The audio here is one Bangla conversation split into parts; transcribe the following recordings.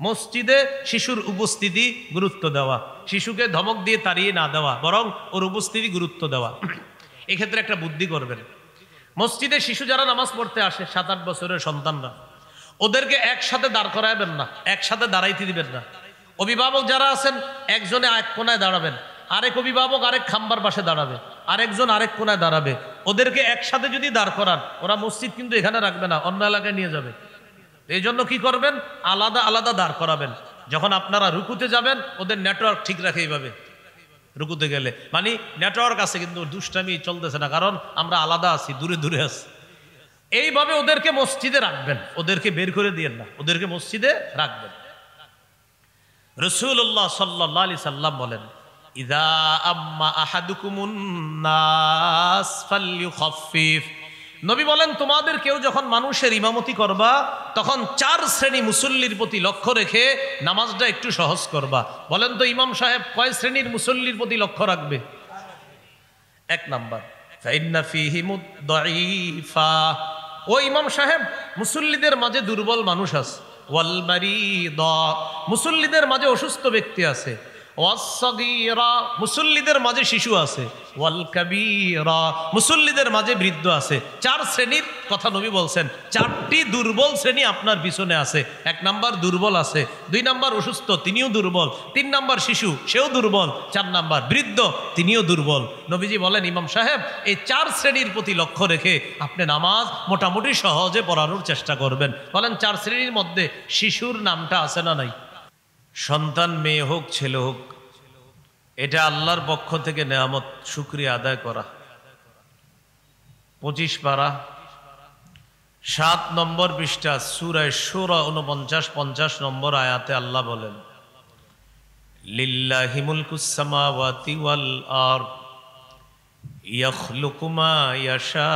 মসজিদে শিশুর উপস্থিতি গুরুত্ব দেওয়া, শিশুকে ধমক দিয়ে তাড়িয়ে না দেওয়া, বরং ওর উপস্থিতি গুরুত্ব দেওয়া। এক্ষেত্রে একটা বুদ্ধি করবেন, মসজিদে শিশু যারা নামাজ পড়তে আসে 7-8 বছরের সন্তানরা, ওদেরকে একসাথে দাঁড় করাবেন না, একসাথে দাঁড়াইতে দিবেন না। অভিভাবক যারা আছেন একজনে এক কোনায় দাঁড়াবেন, আরেক অভিভাবক আরেক খাম্বার পাশে দাঁড়াবে, আরেকজন আরেক কোনায় দাঁড়াবে। ওদেরকে একসাথে যদি দাঁড় করান, ওরা মসজিদ কিন্তু এখানে রাখবে না, অন্য এলাকায় নিয়ে যাবে। এই জন্য কি করবেন, আলাদা আলাদা দাঁড় করাবেন। যখন আপনারা রুকুতে যাবেন, ওদের নেটওয়ার্ক ঠিক রাখে এইভাবে। রুকুতে গেলে মানে নেটওয়ার্ক আছে কিন্তু দুষ্টামি চলতেছে না, কারণ আমরা আলাদা আছি, দূরে দূরে আছি। এইভাবে ওদেরকে মসজিদে রাখবেন, ওদেরকে বের করে দিয়েন না, ওদেরকে মসজিদে রাখবেন। রাসূলুল্লাহ সাল্লাল্লাহু আলাইহি সাল্লাম বলেন, ইযা আম্মা আহাদুকুমুন নাস ফালইউখাফফিফ। নবী বলেন, তোমাদের কেউ যখন মানুষের ইমামতি করবা, তখন 4 শ্রেণী মুসল্লির প্রতি লক্ষ্য রেখে নামাজটা একটু সহজ করবা। বলেন তো ইমাম সাহেব কয় শ্রেণীর মুসল্লির প্রতি লক্ষ্য রাখবে? 1 নাম্বার, ফাইন্না ফীহি মুদ্দাঈফা। ও ইমাম সাহেব, মুসল্লিদের মাঝে দুর্বল মানুষ আছে। ওয়াল মারিদা, মুসল্লিদের মাঝে অসুস্থ ব্যক্তি আছে। ওয়াস-সাগীরা, মুসল্লিদের মাঝে শিশু আছে। ওয়াল কাবীরা, মুসল্লিদের মাঝে বৃদ্ধ আছে। 4 শ্রেণীর কথা নবী বলছেন। 4টি দুর্বল শ্রেণী আপনার পিছনে আছে। 1 নাম্বার দুর্বল আছে, 2 নাম্বার অসুস্থ, তিনিও দুর্বল, 3 নাম্বার শিশু, সেও দুর্বল, 4 নাম্বার বৃদ্ধ, তিনিও দুর্বল। নবীজি বলেন, ইমাম সাহেব এই 4 শ্রেণীর প্রতি লক্ষ্য রেখে আপনি নামাজ মোটামুটি সহজে পড়ানোর চেষ্টা করবেন। বলেন 4 শ্রেণীর মধ্যে শিশুর নামটা আছে না নাই? সন্তান মেয়ে হোক ছেলে হোক, এটা আল্লাহর পক্ষ থেকে নেয়ামত, শুকরিয়া আদায় করা। 25 পারা 7 নম্বর পৃষ্ঠা সূরা শুরা 49-50 নম্বর আয়াতে আল্লাহ বলেন, লিল্লাহি মুলকুস সামাওয়াতি ওয়াল আরদ ইয়াখলুকু মা ইয়াশা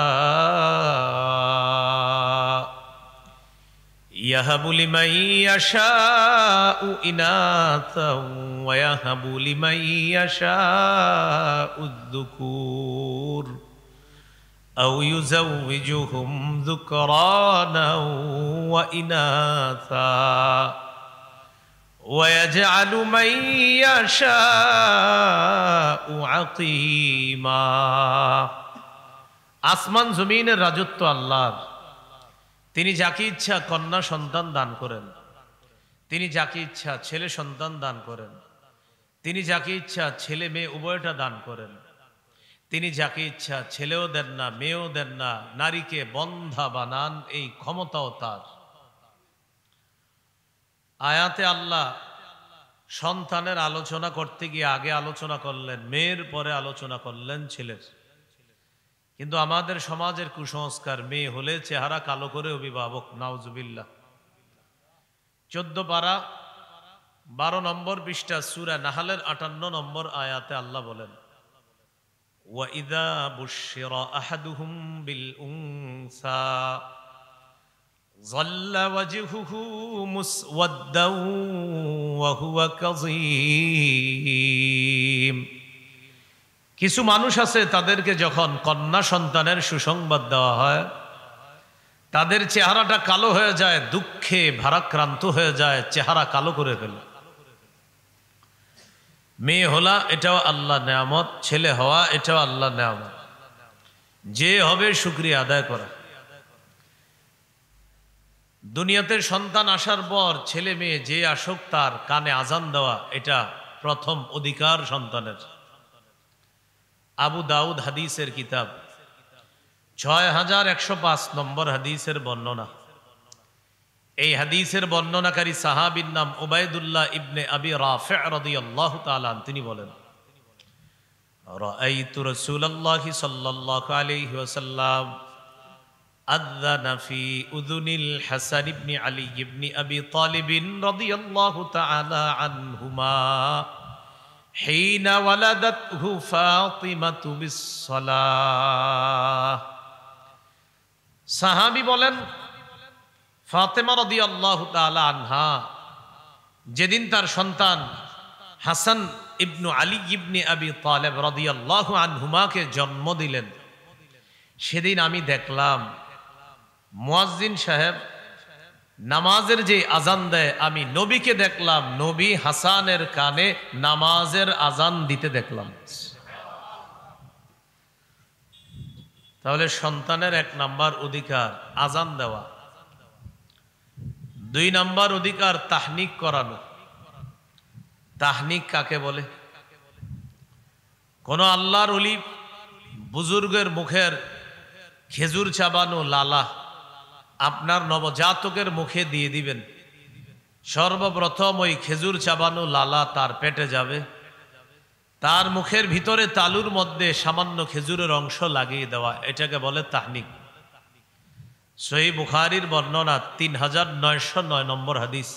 ইয়াহাবু লিমান ইয়াশাউ ইনাসা ওয়া ইয়াহাবু লিমান ইয়াশাউ যুকুর আও ইউযাওয়িজুহুম যুকরানা ওয়া ইনাসা ওয়া ইয়াজআলু মান ইয়াশাউ আকীমা। আসমান জমিনের রাজত্ব আল্লাহর। তিনি যাকে ইচ্ছা কন্যা সন্তান দান করেন, তিনি যাকে ইচ্ছা ছেলে সন্তান দান করেন, তিনি যাকে ইচ্ছা ছেলে মেয়ে উভয়টা দান করেন, তিনি যাকে ইচ্ছা ছেলেও দেন না মেয়েও দেন না, নারীকে বন্ধা বানান, এই ক্ষমতাও তার। আয়াতে আল্লাহ সন্তানের আলোচনা করতে গিয়ে আগে আলোচনা করলেন মেয়ের, পরে আলোচনা করলেন ছেলের। কিন্তু আমাদের সমাজের কুসংস্কার, মেয়ে হলে চেহারা কালো করে অভিভাবক, নাউজুবিল্লাহ। 14 পারা 12 নম্বর পৃষ্ঠা সূরা নাহলের 58 নম্বর আয়াতে আল্লাহ বলেন, ওয়া ইযা বুশশিরা আহাদুহুম বিল উনসা যাল্লা ওয়াজহুহু মুসওয়াদ্দান ওয়া হুয়া কাযীম। কিছু মানুষ আছে, তাদেরকে যখন কন্যা সন্তানের সুসংবাদ দেওয়া হয়, তাদের চেহারাটা কালো হয়ে যায়, দুঃখে ভারাক্রান্ত হয়ে যায়, চেহারা কালো করে ফেলে। মেয়ে হলা এটাও আল্লাহ নেয়ামত, ছেলে হওয়া এটাও আল্লাহ নেয়ামত। যে হবে শুকরিয়া আদায় করা। দুনিয়াতে সন্তান আসার পর ছেলে মেয়ে যে আসুক, তার কানে আজান দেওয়া এটা প্রথম অধিকার সন্তানের। আবু দাউদ হাদিসের কিতাব 6105 নম্বর হাদিসের বর্ণনা। এই হাদিসের বর্ণনাকারী সাহাবীর নাম উবাইদুল্লাহ ইবনে আবি রাফি রাদিয়াল্লাহু তাআলা। তিনি বলেন, রাআইতু রাসূলুল্লাহি সাল্লাল্লাহু আলাইহি ওয়াসাল্লাম আযানা ফি উযুনিল হাসান ইবনে আলী ইবনে আবি তালিব রাদিয়াল্লাহু তাআলা আনহুমা হিনা ওয়ালাদাতহু ফাতিমাতু বিস-সালাহ। সাহাবী বলেন, ফাতেমা রাদিয়াল্লাহু তাআলা আনহা যেদিন তার সন্তান হাসান ইবনু আলী ইবনে আবি তালিব রাদিয়াল্লাহু আনহুমাকে জন্ম দিলেন, সেদিন আমি দেখলাম মুয়াজ্জিন সাহেব নামাজের যে আজান দেয়, আমি নবীকে দেখলাম নবী হাসানের কানে নামাজের আজান দিতে দেখলাম। তাহলে সন্তানের 1 নাম্বার অধিকার আজান দেওয়া, 2 নাম্বার অধিকার তাহনিক করানো। তাহনিক কাকে বলে? কোন আল্লাহর ওলি বুজুর্গের মুখের খেজুর চাবানো লালা আপনার নবজাতকের মুখে দিয়ে দিবেন। সর্বপ্রথম ওই খেজুর চাবানো লালা তার পেটে যাবে, তার মুখের ভিতরে তালুর মধ্যে সামান্য খেজুরের অংশ লাগিয়ে দেওয়া, এটাকে বলে তাহনিক। সহিহ বুখারীর বর্ণনা 3909 নম্বর হাদিস।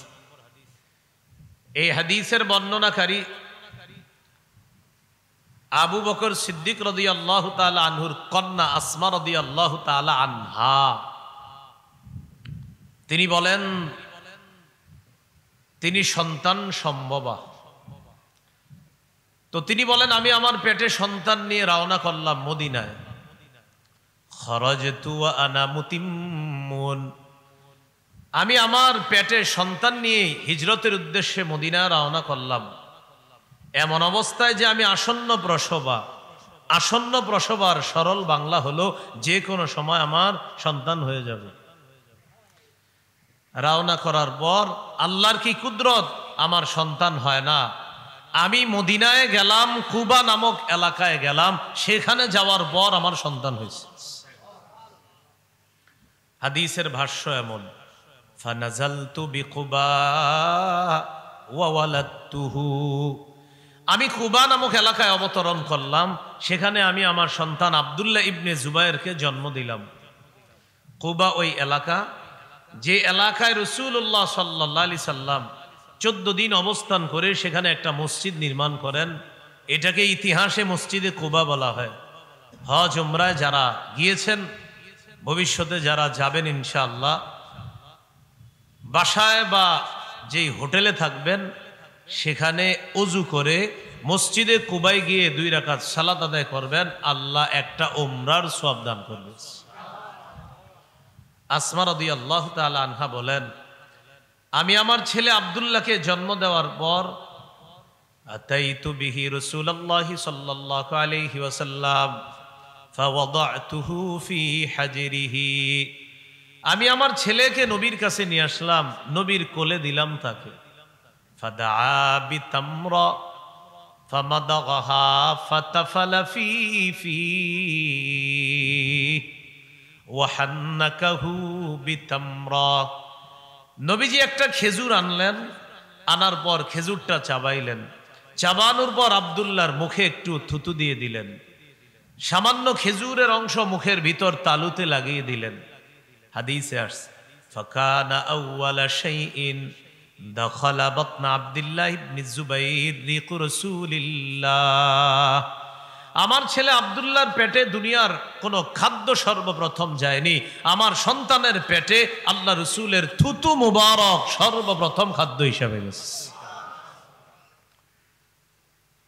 এই হাদিসের বর্ণনাকারী আবু বকর সিদ্দিক রাদিয়াল্লাহু তাআলা আনহুর কন্যা আসমা রাদিয়াল্লাহু তাআলা আনহা। তিনি বলেন, তিনি সন্তান সম্ভবা। তো তিনি বলেন, আমি আমার পেটে সন্তান নিয়ে রওনা করলাম মদিনায়। খরাজতু ওয়া আনা মুতিম্মুন, আমি আমার পেটে সন্তান নিয়ে হিজরতের উদ্দেশ্যে মদিনায় রওনা করলাম। এমন অবস্থায় যে আমি আসন্ন প্রসবা। আসন্ন প্রসবার সরল বাংলা হলো যে কোনো সময় আমার সন্তান হয়ে যাবে। রওনা করার পর আল্লাহর কি কুদরত, আমার সন্তান হয় না। আমি মদিনায় গেলাম, কুবা নামক এলাকায় গেলাম, সেখানে যাওয়ার পর আমার সন্তান হয়েছে। হাদিসের ভাষ্য এমন, ফানাজালতু বিকুবা ওয়া ওয়ালাদতুহু, আমি কুবা নামক এলাকায় অবতরণ করলাম, সেখানে আমি আমার সন্তান আব্দুল্লাহ ইবনে জুবায়েরকে জন্ম দিলাম। কুবা ওই এলাকা, যে এলাকায় রাসূলুল্লাহ সাল্লাল্লাহু আলাইহি সাল্লাম 14 দিন অবস্থান করে সেখানে একটা মসজিদ নির্মাণ করেন। এটাকে ইতিহাসে মসজিদে কুবা বলা হয়। হজ উমরায় যারা গিয়েছেন, ভবিষ্যতে যারা যাবেন ইনশাআল্লাহ, বাসায় বা যেই হোটেলে থাকবেন সেখানে ওযু করে মসজিদে কুবায় গিয়ে 2 রাকাত সালাত আদায় করবেন, আল্লাহ একটা উমরার সওয়াব দান করবেন। আসমা রাদিয়াল্লাহু তাআলা আনহা বলেন, আমি আমার ছেলে আব্দুল্লাহকে জন্ম দেওয়ার পর আতাইতু বিহি রাসূলুল্লাহ সাল্লাল্লাহু আলাইহি ওয়াসাল্লাম ফাওয়াদাতুহু ফি হাজরিহি, আমি আমার ছেলেকে নবীর কাছে নিয়ে আসলাম, নবীর কোলে দিলাম তাকে। ফাদআ বিতামরা ফামাদাগাহা ফাতাফালা ফি ওয়াহান্নাকাহু বিতামরা, নবীজি একটা খেজুর আনলেন, আনার পর খেজুরটা চাবাইলেন, চাবানোর পর আব্দুল্লাহর মুখে একটু থুতু দিয়ে দিলেন, সামান্য খেজুরের অংশ মুখের ভিতর তালুতে লাগিয়ে দিলেন। হাদিসে আসছে, ফাকানা আউওয়ালা শাইইন দাখালা বাতনা আব্দুল্লাহ ইবনে জুবাইর রিকু রাসূলিল্লাহ, আমার ছেলে আব্দুল্লাহর পেটে দুনিয়ার কোনো খাদ্য সর্বপ্রথম যায়নি, আমার সন্তানের পেটে আল্লাহ রসুলের থুতু মুবারক সর্বপ্রথম খাদ্য হিসাবে গেছে।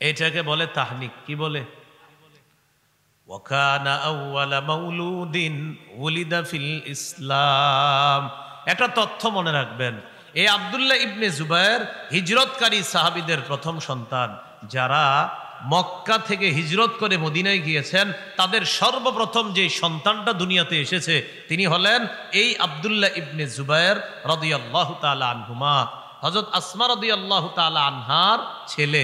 এটাকে বলে তাহনিক। কি বলে? ওয়াকানা আউওয়ালা মাউলুদিন উলিদা ফিল ইসলাম। একটা তথ্য মনে রাখবেন, এই আব্দুল্লাহ ইবনে জুবায়ের হিজরতকারী সাহাবীদের প্রথম সন্তান। যারা মক্কা থেকে হিজরত করে মদিনায় গিয়েছেন, তাদের সর্বপ্রথম যে সন্তানটা দুনিয়াতে এসেছে তিনি হলেন এই আব্দুল্লাহ ইবনে জুবায়ের রাদিয়াল্লাহু তাআলা আনহুমা। হযরত আসমা রাদিয়াল্লাহু তাআলা আনহার ছেলে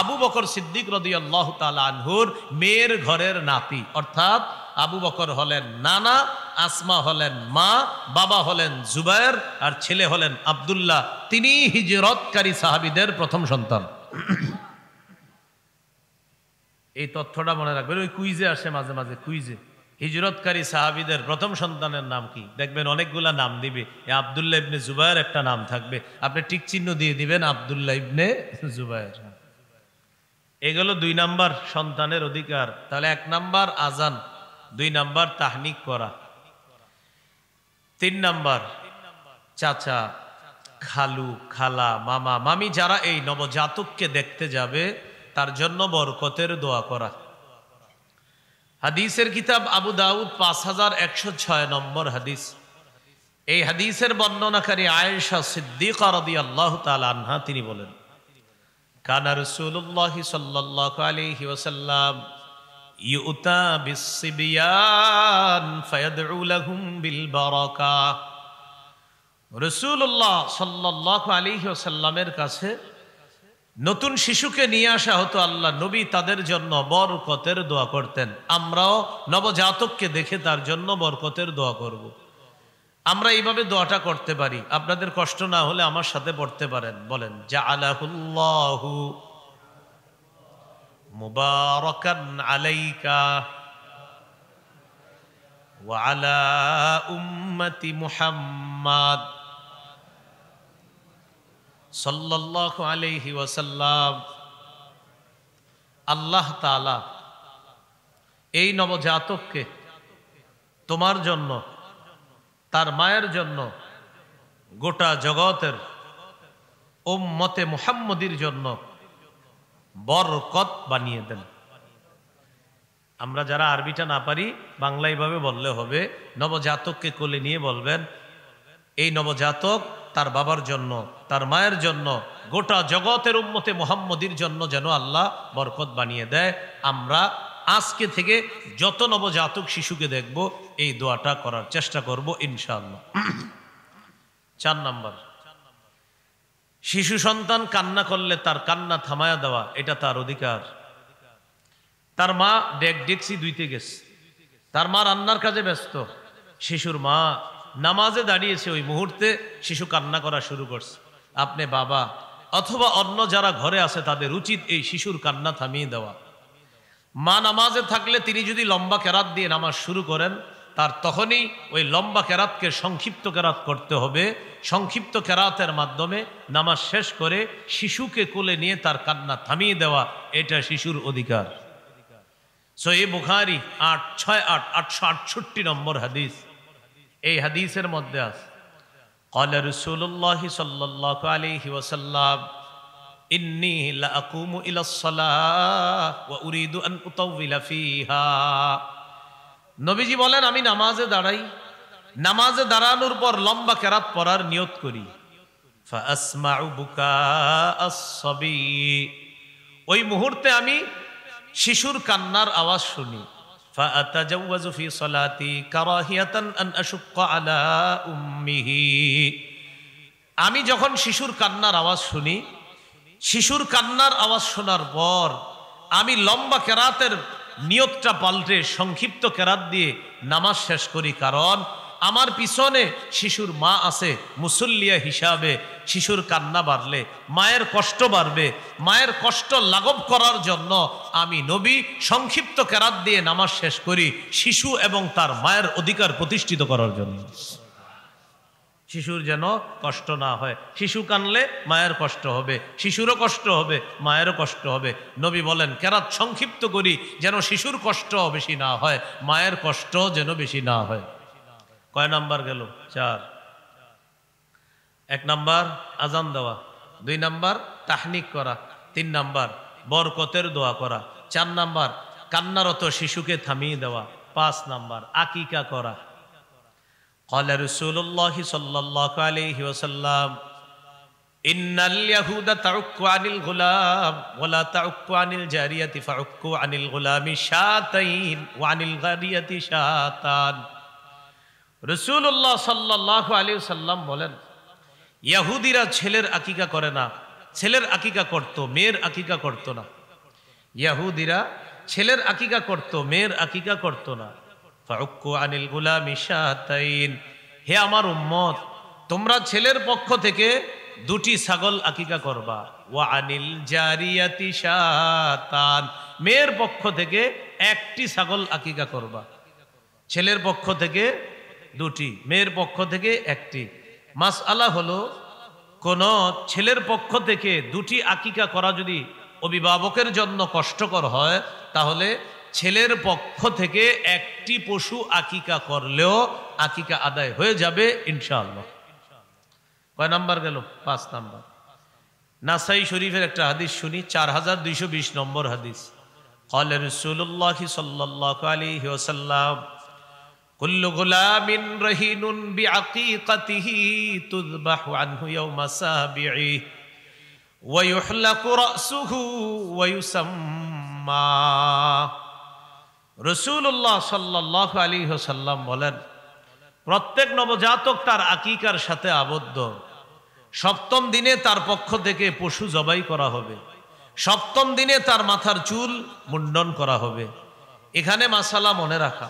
আবু বকর সিদ্দিক রাদিয়াল্লাহু তাআলা আনহুর মেয়ের ঘরের নাতি, অর্থাৎ আবু বকর হলেন নানা, আসমা হলেন মা, বাবা হলেন জুবায়ের, আর ছেলে হলেন আব্দুল্লাহ। তিনি হিজরতকারী সাহাবীদের প্রথম সন্তান। এই তথ্যটা মনে রাখবেন, ওই কুইজে আসে মাঝে মাঝে, কুইজে হিজরতকারী সাহাবীদের প্রথম সন্তানের নাম কি, দেখবেন অনেকগুলা নাম দিবে, আব্দুল্লাহ ইবনে জুবায়ের একটা নাম থাকবে, আপনি টিক চিহ্ন দিয়ে দিবেন আব্দুল্লাহ ইবনে জুবায়ের। এগুলো 2 নাম্বার সন্তানের অধিকার। তাহলে 1 নাম্বার আজান, 2 নাম্বার তাহনিক করা, 3 নাম্বার চাচা, খালু, খালা, মামা, মামি যারা এই নবজাতককে দেখতে যাবে তার জন্য বরকতের দোয়া করা। হাদিসের কিতাব আবু দাউদ 5106 নম্বর হাদিস। এই হাদিসের বর্ণনাকারী আয়েশা সিদ্দিকা রাদিয়াল্লাহু তাআলা আনহা তিনি বলেন, কানা রাসূলুল্লাহ সাল্লাল্লাহু আলাইহি ওয়াসাল্লাম ইউতা বিসসিবিয়ান ফায়াদউ লাহুম বিল বারাকাহ। রাসূলুল্লাহ সাল্লাল্লাহু আলাইহি ওয়াসাল্লামের কাছে নতুন শিশুকে নিয়ে আসা হতো, আল্লাহ নবী তাদের জন্য বরকতের দোয়া করতেন। আমরাও নবজাতককে দেখে তার জন্য বরকতের দোয়া করব। আমরা এইভাবে দোয়াটা করতে পারি। আপনাদের কষ্ট না হলে আমার সাথে পড়তে পারেন। বলেন, জাআলাহুল্লাহু মুবারাকান আলাইকা ওয়া আলা উম্মতি মুহাম্মাদ সাল্লাল্লাহু আলাইহি ওয়াসাল্লাম। আল্লাহ তাআলা এই নবজাতককে তোমার জন্য, তার মায়ের জন্য, গোটা জগতের উম্মতে মুহাম্মদীর জন্য বরকত বানিয়ে দেন। আমরা যারা আরবিটা না পারি, বাংলা এইভাবে বললে হবে। নবজাতককে কোলে নিয়ে বলবেন, এই নবজাতক তার বাবার জন্য, তার মায়ের জন্য, গোটা জগতের উম্মতে মুহাম্মদীর জন্য যেন আল্লাহ বরকত বানিয়ে দেয়। আমরা আজকে থেকে যত নবজাতক শিশুকে দেখব এই দোয়াটা করার চেষ্টা করব ইনশাআল্লাহ। 4 নাম্বার, শিশু সন্তান কান্না করলে তার কান্না থামায়া দেওয়া, এটা তার অধিকার। তার মা ডেকসি ধুইতে গেছে, তার মা রান্নার কাজে ব্যস্ত, শিশুর মা নামাজে দাঁড়িয়েছে, ওই মুহূর্তে শিশু কান্না করা শুরু করছে। আপনি বাবা অথবা অন্য যারা ঘরে আছে তাদের উচিত এই শিশুর কান্না থামিয়ে দেওয়া। মা নামাজে থাকলে তিনি যদি লম্বা কেরাত দিয়ে নামাজ শুরু করেন, তার তখনই ওই লম্বা কেরাতকে সংক্ষিপ্ত কেরাত করতে হবে। সংক্ষিপ্ত কেরাতের মাধ্যমে নামাজ শেষ করে শিশুকে কোলে নিয়ে তার কান্না থামিয়ে দেওয়া, এটা শিশুর অধিকার। সহিহ বুখারী 868 নম্বর হাদিস। এই হাদিসের মধ্যে আছে, ক্বালা রাসূলুল্লাহ সাল্লাল্লাহু আলাইহি ওয়াসাল্লাম ইন্নী লা আকুমু ইলাস সালাহ ওয়া উরিদু আন উতাওয়িলা ফিহা। নবীজি বলেন, আমি নামাজে দাঁড়াই, নামাজে দাঁড়ানোর পর লম্বা কেরাত পড়ার নিয়ত করি। ফাআসমাউ বুকাআস সাবী, ওই মুহূর্তে আমি শিশুর কান্নার আওয়াজ শুনি। ফাআতাজাওয়াজু ফি সালাতি কারাহিয়াতান আন আশুক্কা আলা উম্মিহি। আমি যখন শিশুর কান্নার আওয়াজ শুনি, শিশুর কান্নার আওয়াজ শোনার পর আমি লম্বা কেরাতের নিয়তটা পাল্টে সংক্ষিপ্ত কেরাত দিয়ে নামাজ শেষ করি। কারণ আমার পিছনে শিশুর মা আছে মুসল্লিয়া হিসাবে। শিশুর কান্না বাড়লে মায়ের কষ্ট বাড়বে, মায়ের কষ্ট লাঘব করার জন্য আমি নবী সংক্ষিপ্ত কেরাত দিয়ে নামাজ শেষ করি, শিশু এবং তার মায়ের অধিকার প্রতিষ্ঠিত করার জন্য। শিশুর যেন কষ্ট না হয়। শিশু কানলে মায়ের কষ্ট হবে, শিশুরও কষ্ট হবে, মায়েরও কষ্ট হবে। নবী বলেন, কেরাত সংক্ষিপ্ত করি যেন শিশুর কষ্ট বেশি না হয়, মায়ের কষ্ট যেন বেশি না হয়। কয় নাম্বার গেল? 4। 1 নাম্বার আজান দেওয়া, 2 নাম্বার তাহনিক করা, 3 নাম্বার বরকতের দোয়া করা, 4 নাম্বার কান্নারত শিশুকে থামিয়ে দেওয়া, 5 নাম্বার আকিকা করা। ক্বালা রাসূলুল্লাহ সাল্লাল্লাহু আলাইহি ওয়াসাল্লাম ইন্নাল ইয়াহুদা তাউক্কু আনিল গুলাম ওয়া লা তাউক্কু আনিল জারিয়াতি ফাউক্কু আনিল গুলামি শাতাইন ওয়া আনিল গারিয়াতি শাতান। রাসূলুল্লাহ সাল্লাল্লাহু আলাইহি ওয়াসাল্লাম বলেন, ইহুদিরা ছেলের আকিকা করে না, ছেলের আকিকা করত, মেয়ের আকিকা করত না। ইহুদিরা ছেলের আকিকা করত, মেয়ের আকিকা করত না। ফাউক্কু আনিল গুলামি শাতাইন, হে আমার উম্মত, তোমরা ছেলের পক্ষ থেকে 2টি ছাগল আকিকা করবা। ওয়া আনিল জারিয়াতি শাতান, মেয়ের পক্ষ থেকে 1টি ছাগল আকিকা করবা। ছেলের পক্ষ থেকে 2টি, মেয়ের পক্ষ থেকে 1টি। মাসআলা হলো, কোন ছেলের পক্ষ থেকে 2টি আকিকা করা যদি অভিভাবকের জন্য কষ্টকর হয়, তাহলে ছেলের পক্ষ থেকে 1টি পশু আকিকা করলেও আকিকা আদায় হয়ে যাবে ইনশাআল্লাহ। কয় নাম্বার গেল? 5 নাম্বার। নাসাই শরীফের একটা হাদিস শুনি, 4220 নম্বর হাদিস। ক্বালা রাসূলুল্লাহ সাল্লাল্লাহু আলাইহি ওয়াসাল্লাম কুল্লু গুলামিন রহিনুন বিআকিকাতিহি তুযবাহু আনহু ইয়াওমা সাবি'i ওয়া ইউহলাকু রাসুহু ওয়া ইউসাম্মা। রাসূলুল্লাহ সাল্লাল্লাহু আলাইহি ওয়াসাল্লাম বলেন, প্রত্যেক নবজাতক তার আকিকার সাথে আবদ্ধ। সপ্তম দিনে তার পক্ষ থেকে পশু জবাই করা হবে। সপ্তম দিনে তার মাথার চুল মুন্ডন করা হবে। এখানে মাসালা মনে রাখা,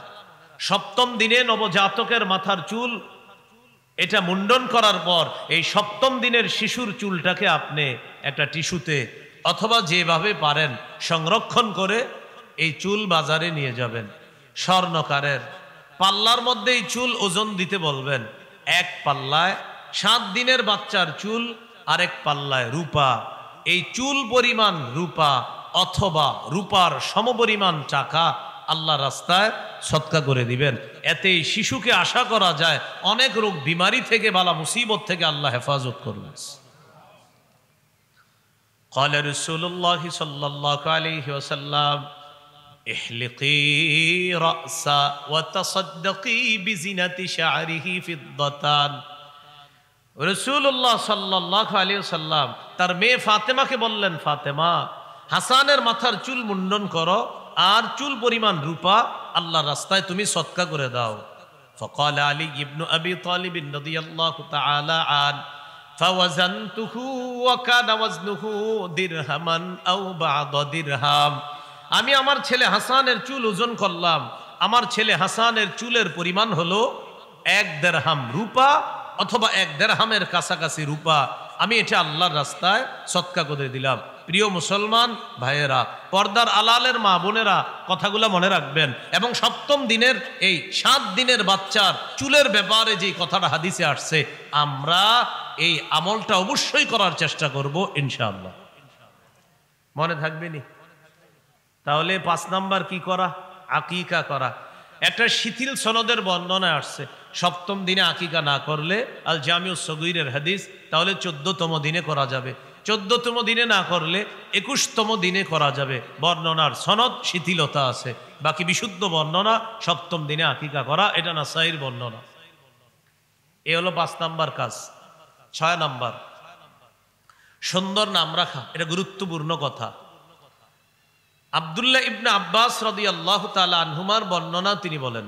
সপ্তম দিনে নবজাতকের মাথার চুল এটা মুন্ডন করার পর এই সপ্তম দিনের শিশুর চুলটাকে আপনি একটা টিস্যুতে অথবা যেভাবে পারেন সংরক্ষণ করে এই চুল বাজারে নিয়ে যাবেন। স্বর্ণকারের পাল্লার মধ্যে এই চুল ওজন দিতে বলবেন। এক পাল্লায় 7 দিনের বাচ্চার চুল, আরেক পাল্লায় রূপা। এই চুল পরিমাণ রূপা অথবা রূপার সমপরিমাণ টাকা আল্লাহ রাস্তায় সদকা করে দিবেন। এতে এই শিশুকে আশা করা যায় অনেক রোগ বিমারি থেকে, বালা মুসিবত থেকে আল্লাহ হেফাজত করবেন। قال رسول الله صلى الله عليه وسلم احلقي رأسا وتصدقي بزينة شعره فضة। রাসূলুল্লাহ সাল্লাল্লাহু আলাইহি ওয়াসাল্লাম তার মেয়ে ফাতেমাকে বললেন, ফাতেমা, হাসানের মাথার চুল মুন্ডন করো আর চুল পরিমাণ রূপা আল্লাহর রাস্তায় তুমি সদকা করে দাও। فقال علي بن ابي طالب رضي الله تعالى عنه فوزنته وكان وزنه درهما او بعض درهم। আমি আমার ছেলে হাসানের চুল ওজন করলাম। আমার ছেলে হাসানের চুলের পরিমাণ হলো 1 দিরহাম রূপা অথবা 1 দিরহামের কাছাকাছি রূপা। আমি এটা আল্লাহর রাস্তায় সদকা করে দিলাম। প্রিয় মুসলমান ভাইয়েরা, পর্দার আলালের মা বোনেরা, কথাগুলো মনে রাখবেন। এবং সপ্তম দিনের এই 7 দিনের বাচ্চার চুলের ব্যাপারে যে কথাটা হাদিসে আসছে, আমরা এই আমলটা অবশ্যই করার চেষ্টা করব ইনশাআল্লাহ। মনে থাকবেনি? তাহলে 5 নাম্বার কি করা? আকিকা করা। একটা শিথিল সনদের বর্ণনা আসছে, সপ্তম দিনে আকিকা না করলে, আল জামিউস সগীরের হাদিস, তাহলে 14তম দিনে করা যাবে। 14তম দিনে না করলে 21তম দিনে করা যাবে। বর্ণনার সনদ শিথিলতা আছে, বাকি বিশুদ্ধ বর্ণনা সপ্তম দিনে আকিকা করা, এটা নাসাইর বর্ণনা। এ হলো 5 নাম্বার কাজ। 6 নাম্বার, সুন্দর নাম রাখা। এটা গুরুত্বপূর্ণ কথা। আব্দুল্লাহ ইবনে আব্বাস রাদিয়াল্লাহু তাআলা আনহুমার বর্ণনা, তিনি বলেন,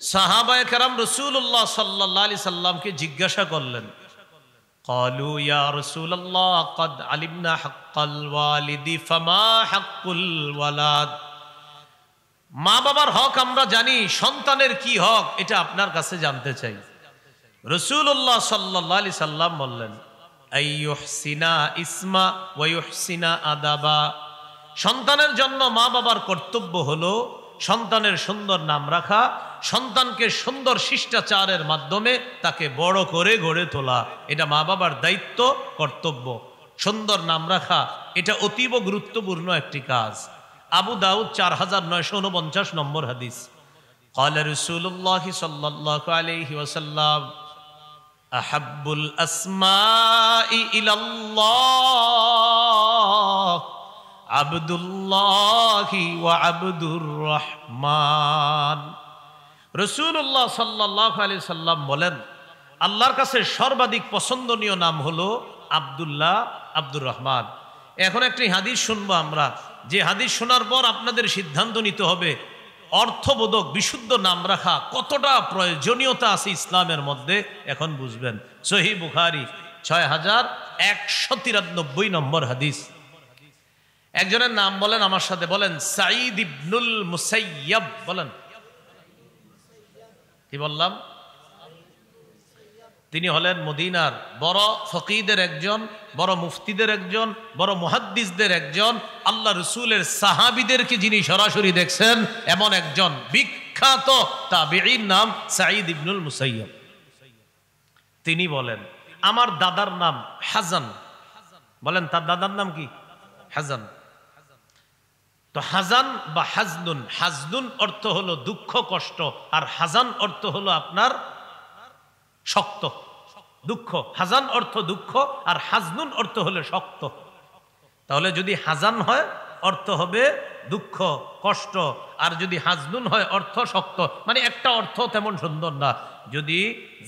সাহাবায়ে কেরাম রাসূলুল্লাহ সাল্লাল্লাহু আলাইহি সাল্লামকে জিজ্ঞাসা করলেন, ক্বালু ইয়া রাসূলুল্লাহ ক্বাদ আলিমনা হাক্কাল ওয়ালিদি ফামা হাক্কুল ওয়ালাদ। মা বাবার হক আমরা জানি, সন্তানের কি হক এটা আপনার কাছে জানতে চাই। রাসূলুল্লাহ সাল্লাল্লাহু আলাইহি সাল্লাম বললেন, আইয়ুহসিনা ইসমা ওয়া ইউহসিনা আদাবা। সন্তানের জন্য মা বাবার কর্তব্য হলো সন্তানের সুন্দর নাম রাখা, সন্তানকে সুন্দর শিষ্টাচারের মাধ্যমে তাকে বড় করে গড়ে তোলা। এটা মা বাবার দায়িত্ব, কর্তব্য। সুন্দর নাম রাখা এটা অতীব গুরুত্বপূর্ণ একটি কাজ। আবু দাউদ 4949 নম্বর হাদিস। قال رسول الله صلى الله عليه وسلم أحب الأسماء إلى الله আব্দুল্লাহি ওয়া আব্দুর রহমান। রাসূলুল্লাহ সাল্লাল্লাহু আলাইহি সাল্লাম বলেন, আল্লাহর কাছে সর্বাধিক পছন্দনীয় নাম হলো আব্দুল্লাহ, আব্দুর রহমান। এখন একটি হাদিস শুনবো আমরা, যে হাদিস শোনার পর আপনাদের সিদ্ধান্ত নিতে হবে অর্থবোধক বিশুদ্ধ নাম রাখা কতটা প্রয়োজনীয়তা আছে ইসলামের মধ্যে। এখন বুঝবেন। সহিহ বুখারী 6193 নম্বর হাদিস। একজনের নাম বলেন আমার সাথে, বলেন সাঈদ ইবনুল মুসাইয়্যিব। বলেন, কি বললাম? তিনি হলেন মদিনার বড় ফকিহদের একজন, বড় মুফতিদের একজন, বড় মুহাদ্দিসদের একজন, আল্লাহ রাসূলের সাহাবীদেরকে যিনি সরাসরি দেখছেন এমন একজন বিখ্যাত তাবেঈর নাম সাঈদ ইবনুল মুসাইয়্যিব। তিনি বলেন, আমার দাদার নাম হাজান। বলেন, তার দাদার নাম কি? হাজান। তো হাজান বা হাজনুন, হাজনুন অর্থ হলো দুঃখ কষ্ট, আর হাজান অর্থ হলো আপনার শক্ত দুঃখ। হাজান অর্থ দুঃখ আর হাজনুন অর্থ হলো শক্ত। তাহলে যদি হাজান হয় অর্থ হবে দুঃখ কষ্ট, আর যদি হাজনুন হয় অর্থ শক্ত, মানে একটা অর্থ তেমন সুন্দর না। যদি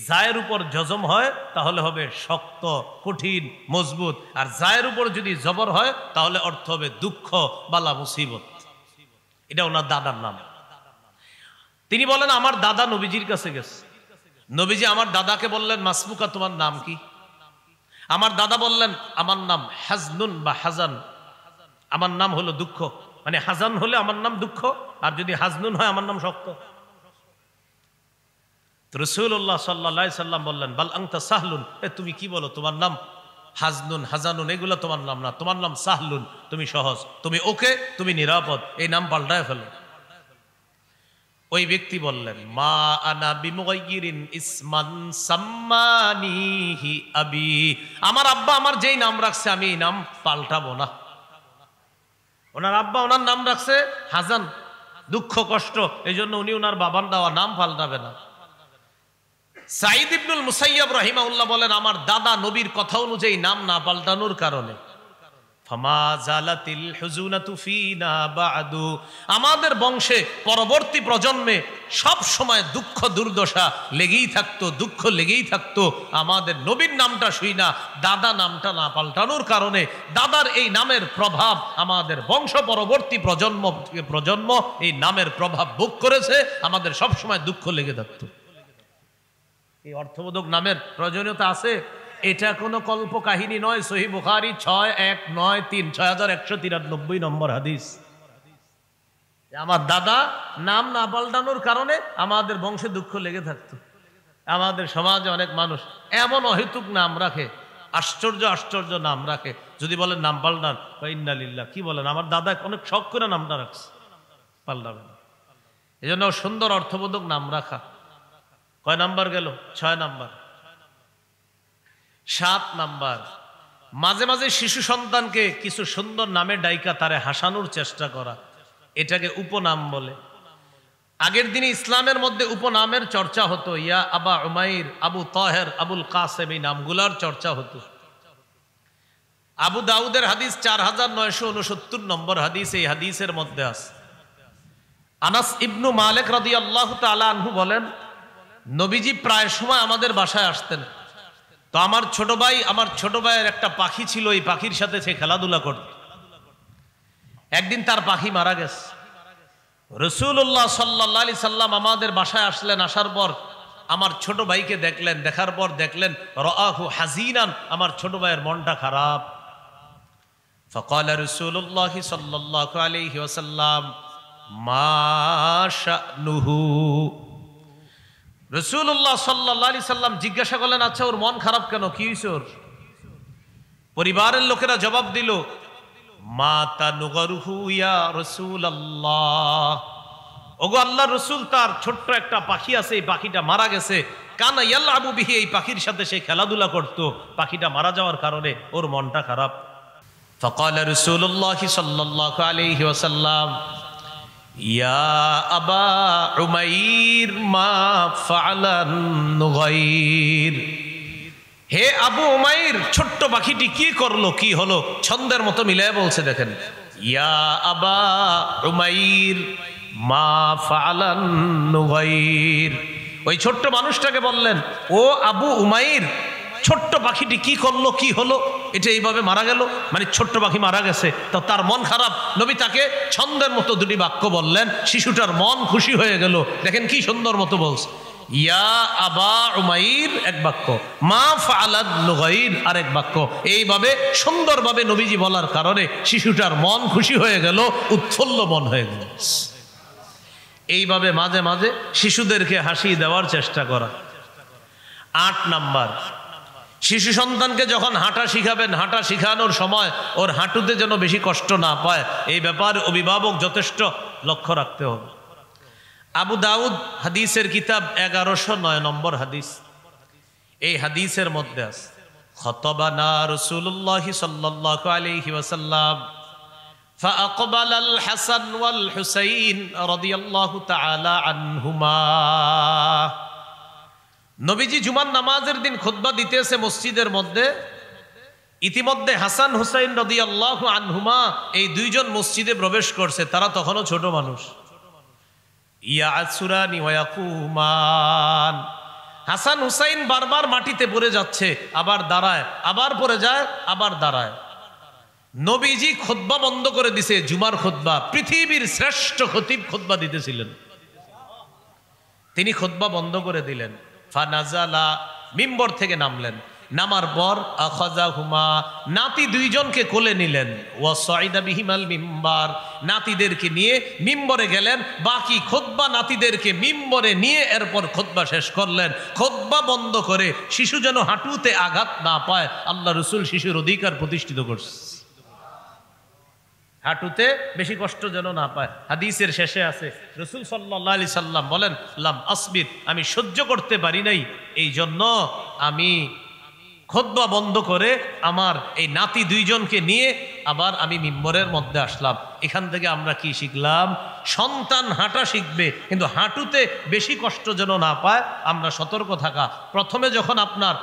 জায়ের উপর জজম হয় তাহলে হবে শক্ত, কঠিন, মজবুত, আর জায়ের উপর যদি জবর হয় তাহলে অর্থ হবে দুঃখ, বালা, মুসিবত। এটা ওনার দাদার নাম। তিনি বলেন আমার দাদা নবীজির কাছে গেছে। নবীজি আমার দাদাকে বললেন মাসমুকা, তোমার নাম কি? আমার দাদা বললেন আমার নাম হাজনুন বা হাজান, আমার নাম হলো দুঃখ। মানে হাজান হলে আমার নাম দুঃখ, আর যদি হাজনুন হয় আমার নাম শক্ত। রাসূলুল্লাহ সাল্লাল্লাহু আলাইহি সাল্লাম বললেন বাল আনতা সাহলুন, তুমি কি বলো, তোমার নাম হাজনুন হাজানুন এগুলো তোমার নাম না, তোমার নাম সাহলুন, তুমি সহজ, তুমি ওকে, তুমি নিরাপদ, এই নাম পাল্টায় ফেলো। ওই ব্যক্তি বললেন মা আনা বিমুগাইয়িরিন ইসমান সাম্মানিহি আবি, আমার আব্বা আমার যেই নাম রাখছে আমি এই নাম পাল্টাবো না। ওনার আব্বা ওনার নাম রাখছে হাজান, দুঃখ কষ্ট, এই জন্য উনি ওনার বাবার দেওয়া নাম পাল্টাবে না। সাঈদ ইবনুল মুসাইয়্যিব রাহিমাহুল্লাহ বলেন আমার দাদা নবীর কথা অনুযায়ী নাম না পাল্টানোর কারণে ফামা জালাতিল হুজুনাতু ফিনা বাদু, আমাদের বংশে পরবর্তী প্রজন্মে সব সময় দুঃখ দুর্দশা লেগেই থাকতো, দুঃখ লেগেই থাকতো। আমাদের নবীর নামটা শুই না, দাদা নামটা না পাল্টানোর কারণে দাদার এই নামের প্রভাব আমাদের বংশ পরবর্তী প্রজন্ম থেকে প্রজন্ম এই নামের প্রভাব ভোগ করেছে, আমাদের সব সময় দুঃখ লেগে থাকতো। এই অর্থবোধক নামের প্রয়োজনীয়তা আছে, এটা কোনো কল্প কাহিনী নয়। সহিহ বুখারী 6193 6193 নম্বর হাদিস। আমার দাদা নাম না পাল্টানোর কারণে আমাদের বংশে দুঃখ লেগে থাকতো। আমাদের সমাজে অনেক মানুষ এমন অহেতুক নাম রাখে, আশ্চর্য আশ্চর্য নাম রাখে। যদি বলেন নাম পাল্টান, ইন্না লিল্লাহ, কি বলেন, আমার দাদা অনেক শখ করে নামটা রাখছে, পাল্টাবে না। এই জন্য সুন্দর অর্থবোধক নাম রাখা। কয় নাম্বার গেল? 6 নাম্বার। 7 নাম্বার, মাঝে মাঝে শিশু সন্তানকে কিছু সুন্দর নামে ডাইকা তারে হাসানোর চেষ্টা করা, এটাকে উপনাম বলে। আগের দিনে ইসলামের মধ্যে উপনামের চর্চা হতো। ইয়া আবা উমাইর, আবু তাহের, আবুল কাসেম, এই নামগুলার চর্চা হতো। আবু দাউদের হাদিস 4969 নম্বর হাদিস, এই হাদিসের মধ্যে আছে আনাস ইবনু মালিক রাদিয়াল্লাহু তাআলা আনহু বলেন নবীজি প্রায় সময় আমাদের বাসায় আসতেন। তো আমার ছোট ভাইয়ের একটা পাখি ছিল, এই পাখির সাথে সে খেলাধুলা করত। একদিন তার পাখি মারা গেছে। রাসূলুল্লাহ সাল্লাল্লাহু আলাইহি সাল্লাম আমাদের বাসায় আসলেন। আসার পর আমার ছোট ভাইকে দেখলেন, দেখার পর দেখলেন রাআহু হাজিনান, আমার ছোট ভাইয়ের মনটা খারাপ। ফাকালা রাসূলুল্লাহ সাল্লাল্লাহু আলাইহি ওয়াসাল্লাম মা শানুহু, রাসূলুল্লাহ সাল্লাল্লাহু আলাইহি সাল্লাম জিজ্ঞাসা করলেন আচ্ছা ওর মন খারাপ কেন, কি হইছে ওর? পরিবারের লোকেরা জবাব দিল মাতা নুগরুহু ইয়া রাসূলুল্লাহ, ওগো আল্লাহর রাসূল, তার ছোট্ট একটা পাখি আছে, এই পাখিটা মারা গেছে। কানা ইয়ালআবু বিহি, এই পাখির সাথে সে খেলাধুলা করত, পাখিটা মারা যাওয়ার কারণে ওর মনটা খারাপ। ফাকালা রাসূলুল্লাহ সাল্লাল্লাহু আলাইহি ওয়াসাল্লাম ইয়া আবা উমাইর মা ফাআলান নুগাইর, হে আবু উমাইর, ছোট্ট পাখিটি কি করলো, কি হলো? ছন্দের মতো মিলায় বলছে, দেখেন ইয়া আবা উমাইর মা ফাআলান নুগাইর। ওই ছোট্ট মানুষটাকে বললেন ও আবু উমাইর, ছোট্ট পাখিটি কি করলো, কি হলো, এটা এইভাবে মারা গেল, মানে ছোট্ট পাখি মারা গেছে, তো তার মন খারাপ। নবী তাকে ছন্দের মতো দুটি বাক্য বললেন, শিশুটার মন খুশি হয়ে গেল। দেখেন কি সুন্দর মতো বলছে, ইয়া আবা উমাইর এক বাক্য, মা ফাআলান নুগাইর আরেক বাক্য। এইভাবে সুন্দরভাবে নবীজি বলার কারণে শিশুটার মন খুশি হয়ে গেল, উৎফুল্ল মন হয়ে গেল। এইভাবে মাঝে মাঝে শিশুদেরকে হাসি দেওয়ার চেষ্টা করা। 8 নাম্বার, শিশু সন্তানকে যখন হাঁটা শিখাবেন, হাঁটা শিখানোর সময় ওর হাঁটুতে যেন বেশি কষ্ট না পায়, এই ব্যাপারে অভিভাবক যথেষ্ট লক্ষ্য রাখতে হবে। আবু দাউদ হাদিসের কিতাব 1109 নম্বর হাদিস, এই হাদিসের মধ্যে আছে খতবানা রাসূলুল্লাহ সাল্লাল্লাহু আলাইহি ওয়াসাল্লাম ফাআকবাল আল হাসান ওয়াল হুসাইন রাদিয়াল্লাহু তাআলা আনহুমা। নবীজি জুমার নামাজের দিন খুতবা দিতেছে মসজিদের মধ্যে, ইতিমধ্যে হাসান হুসাইন রাদিয়াল্লাহু আনহুমা এই দুইজন মসজিদে প্রবেশ করছে, তারা তখনও ছোট মানুষ। ইয়াসুরানি ওয়া ইয়াকুমান, হাসান হুসাইন বারবার মাটিতে পড়ে যাচ্ছে, আবার দাঁড়ায়, আবার পড়ে যায়, আবার দাঁড়ায়। নবীজি খুতবা বন্ধ করে দিছে, জুমার খুতবা, পৃথিবীর শ্রেষ্ঠ খতিব খুতবা দিতেছিলেন, তিনি খুতবা বন্ধ করে দিলেন। ফানাজালা, মিম্বর থেকে নামলেন, নামার পর আখাযাহুমা, নাতি দুইজনকে কোলে নিলেন। ওয়া সাইদা বিহিমাল মিম্বার, নাতিদেরকে নিয়ে মিম্বরে গেলেন, বাকি খুতবা নাতিদেরকে মিম্বরে নিয়ে এরপর খুতবা শেষ করলেন। খুতবা বন্ধ করে শিশু যেন হাঁটুতে আঘাত না পায়, আল্লাহ রাসূল শিশুর অধিকার প্রতিষ্ঠিত করছে, হাঁটুতে বেশি কষ্ট যেন না পায়। হাদিসের শেষে আছে রাসূল সাল্লাল্লাহু আলাইহি সাল্লাম বলেন, লাম আসবির, আমি সহ্য করতে পারি নাই, এই জন্য আমি খুতবা বন্ধ করে আমার এই নাতি দুইজনকে নিয়ে আবার আমি মিম্বরের মধ্যে আসলাম। এখান থেকে আমরা কি শিখলাম? সন্তান হাঁটা শিখবে, কিন্তু হাঁটুতে বেশি কষ্ট যেন না পায়, আমরা সতর্ক থাকা। প্রথমে যখন আপনার